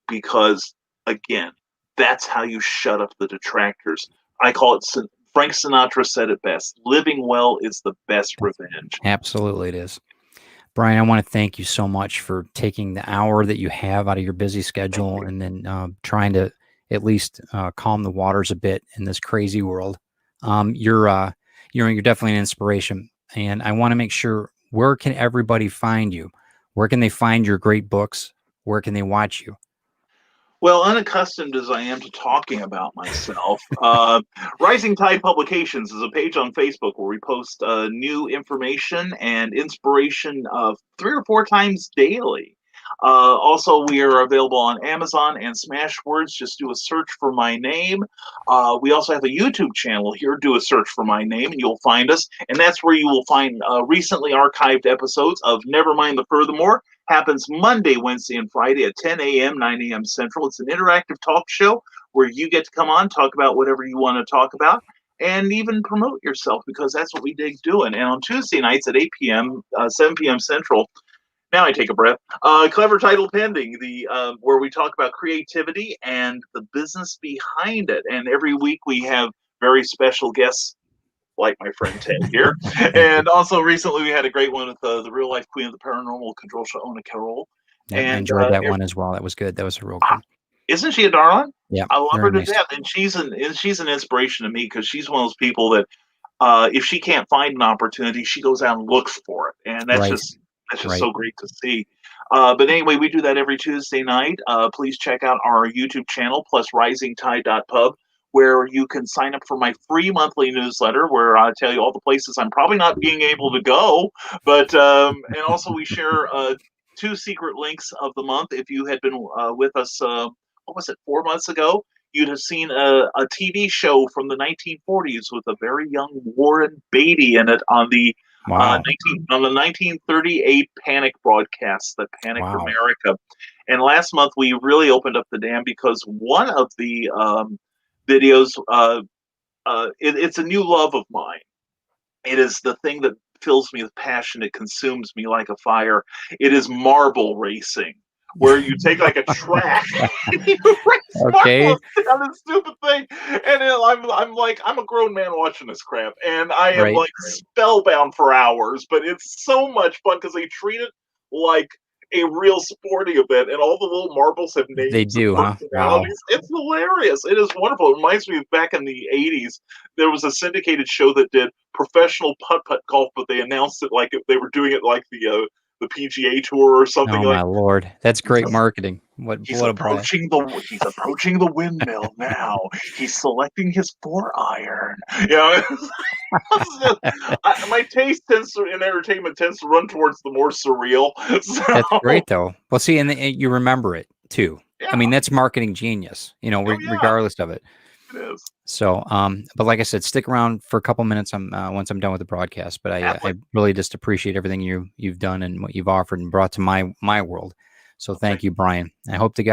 S2: because again, that's how you shut up the detractors. I call it, Frank Sinatra said it best, living well is the best revenge.
S1: Absolutely, it is. Brian, I want to thank you so much for taking the hour that you have out of your busy
S2: Thank
S1: schedule
S2: you.
S1: and then trying to at least calm the waters a bit in this crazy world. Um, you're, uh, you're definitely an inspiration, and I want to make sure, where can everybody find you? Where can they find your great books? Where can they watch you?
S2: Well, unaccustomed as I am to talking about myself, Rising Tide Publications is a page on Facebook where we post new information and inspiration 3 or 4 times daily. Also, we are available on Amazon and Smashwords. Just do a search for my name. We also have a YouTube channel here. Do a search for my name, and you'll find us. And that's where you will find recently archived episodes of Nevermind the Furthermore. Happens Monday, Wednesday, and Friday at 10 a.m., 9 a.m. Central. It's an interactive talk show where you get to come on, talk about whatever you want to talk about, and even promote yourself, because that's what we dig doing. And on Tuesday nights at 8 p.m., 7 p.m. Central, now I take a breath. Clever Title Pending, the where we talk about creativity and the business behind it. And every week we have very special guests like my friend Ted here.
S1: Thank you.
S2: And also recently we had a great one with the real life queen of the paranormal control show, Ona Carroll.
S1: Yep, I
S2: And
S1: enjoyed that one as well. That was good. That was real good.
S2: isn't she a darling?
S1: Yeah,
S2: I love her
S1: very
S2: to
S1: nice.
S2: death, and she's an inspiration to me, because she's one of those people that if she can't find an opportunity, she goes out and looks for it, and
S1: Right,
S2: that's just
S1: right.
S2: so great to see. But anyway, we do that every Tuesday night. Please check out our YouTube channel, plus risingtide.pub, where you can sign up for my free monthly newsletter, where I tell you all the places I'm probably not being able to go. But and also we share 2 secret links of the month. If you had been with us, what was it, 4 months ago? You'd have seen a TV show from the 1940s with a very young Warren Beatty in it on the
S1: Wow.
S2: 1938 Panic broadcast that panicked
S1: Wow.
S2: America. And last month we really opened up the dam, because one of the videos, it's a new love of mine. It is the thing that fills me with passion. It consumes me like a fire. It is marble racing, where you take like a track and you race
S1: Okay.
S2: marbles down this stupid thing. And I'm like, I'm a grown man watching this crap, and I am
S1: Right.
S2: like spellbound for hours. But it's so much fun because they treat it like a real sporting event, and all the little marbles have
S1: They
S2: names and
S1: do, huh? Wow.
S2: personalities. It's hilarious. It is wonderful. It reminds me of back in the '80s. There was a syndicated show that did professional putt putt golf, but they announced it like they were doing it like the PGA Tour or something
S1: Oh
S2: like.
S1: my Lord. That's great marketing.
S2: He's
S1: What a blast.
S2: approaching the windmill now. He's selecting his 4 iron. You know, my taste in entertainment tends to run towards the more surreal.
S1: That's
S2: So
S1: great though. Well, see, and you remember it too. I mean,
S2: yeah,
S1: that's marketing genius,
S2: oh yeah,
S1: regardless of it.
S2: it is
S1: So, but like I said, stick around for a couple minutes. Once I'm done with the broadcast, but I
S2: happily.
S1: really just appreciate everything you've done and what you've offered and brought to my world. So
S2: Okay.
S1: thank you, Brian. I hope to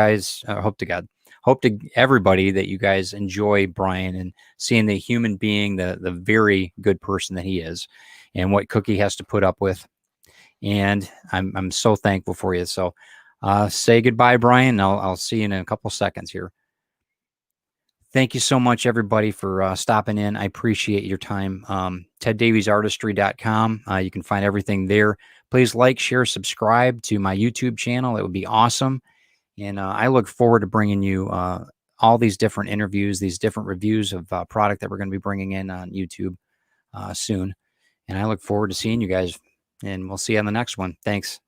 S1: everybody that you guys enjoy Brian and seeing the human being, the very good person that he is, and what Cookie has to put up with. And I'm so thankful for you. So say goodbye, Brian. I'll see you in a couple seconds here. Thank you so much, everybody, for stopping in. I appreciate your time. TedDaviesArtistry.com. You can find everything there. Please like, share, subscribe to my YouTube channel. It would be awesome. And I look forward to bringing you all these different interviews, these different reviews of product that we're going to be bringing in on YouTube soon. And I look forward to seeing you guys. And we'll see you on the next one. Thanks.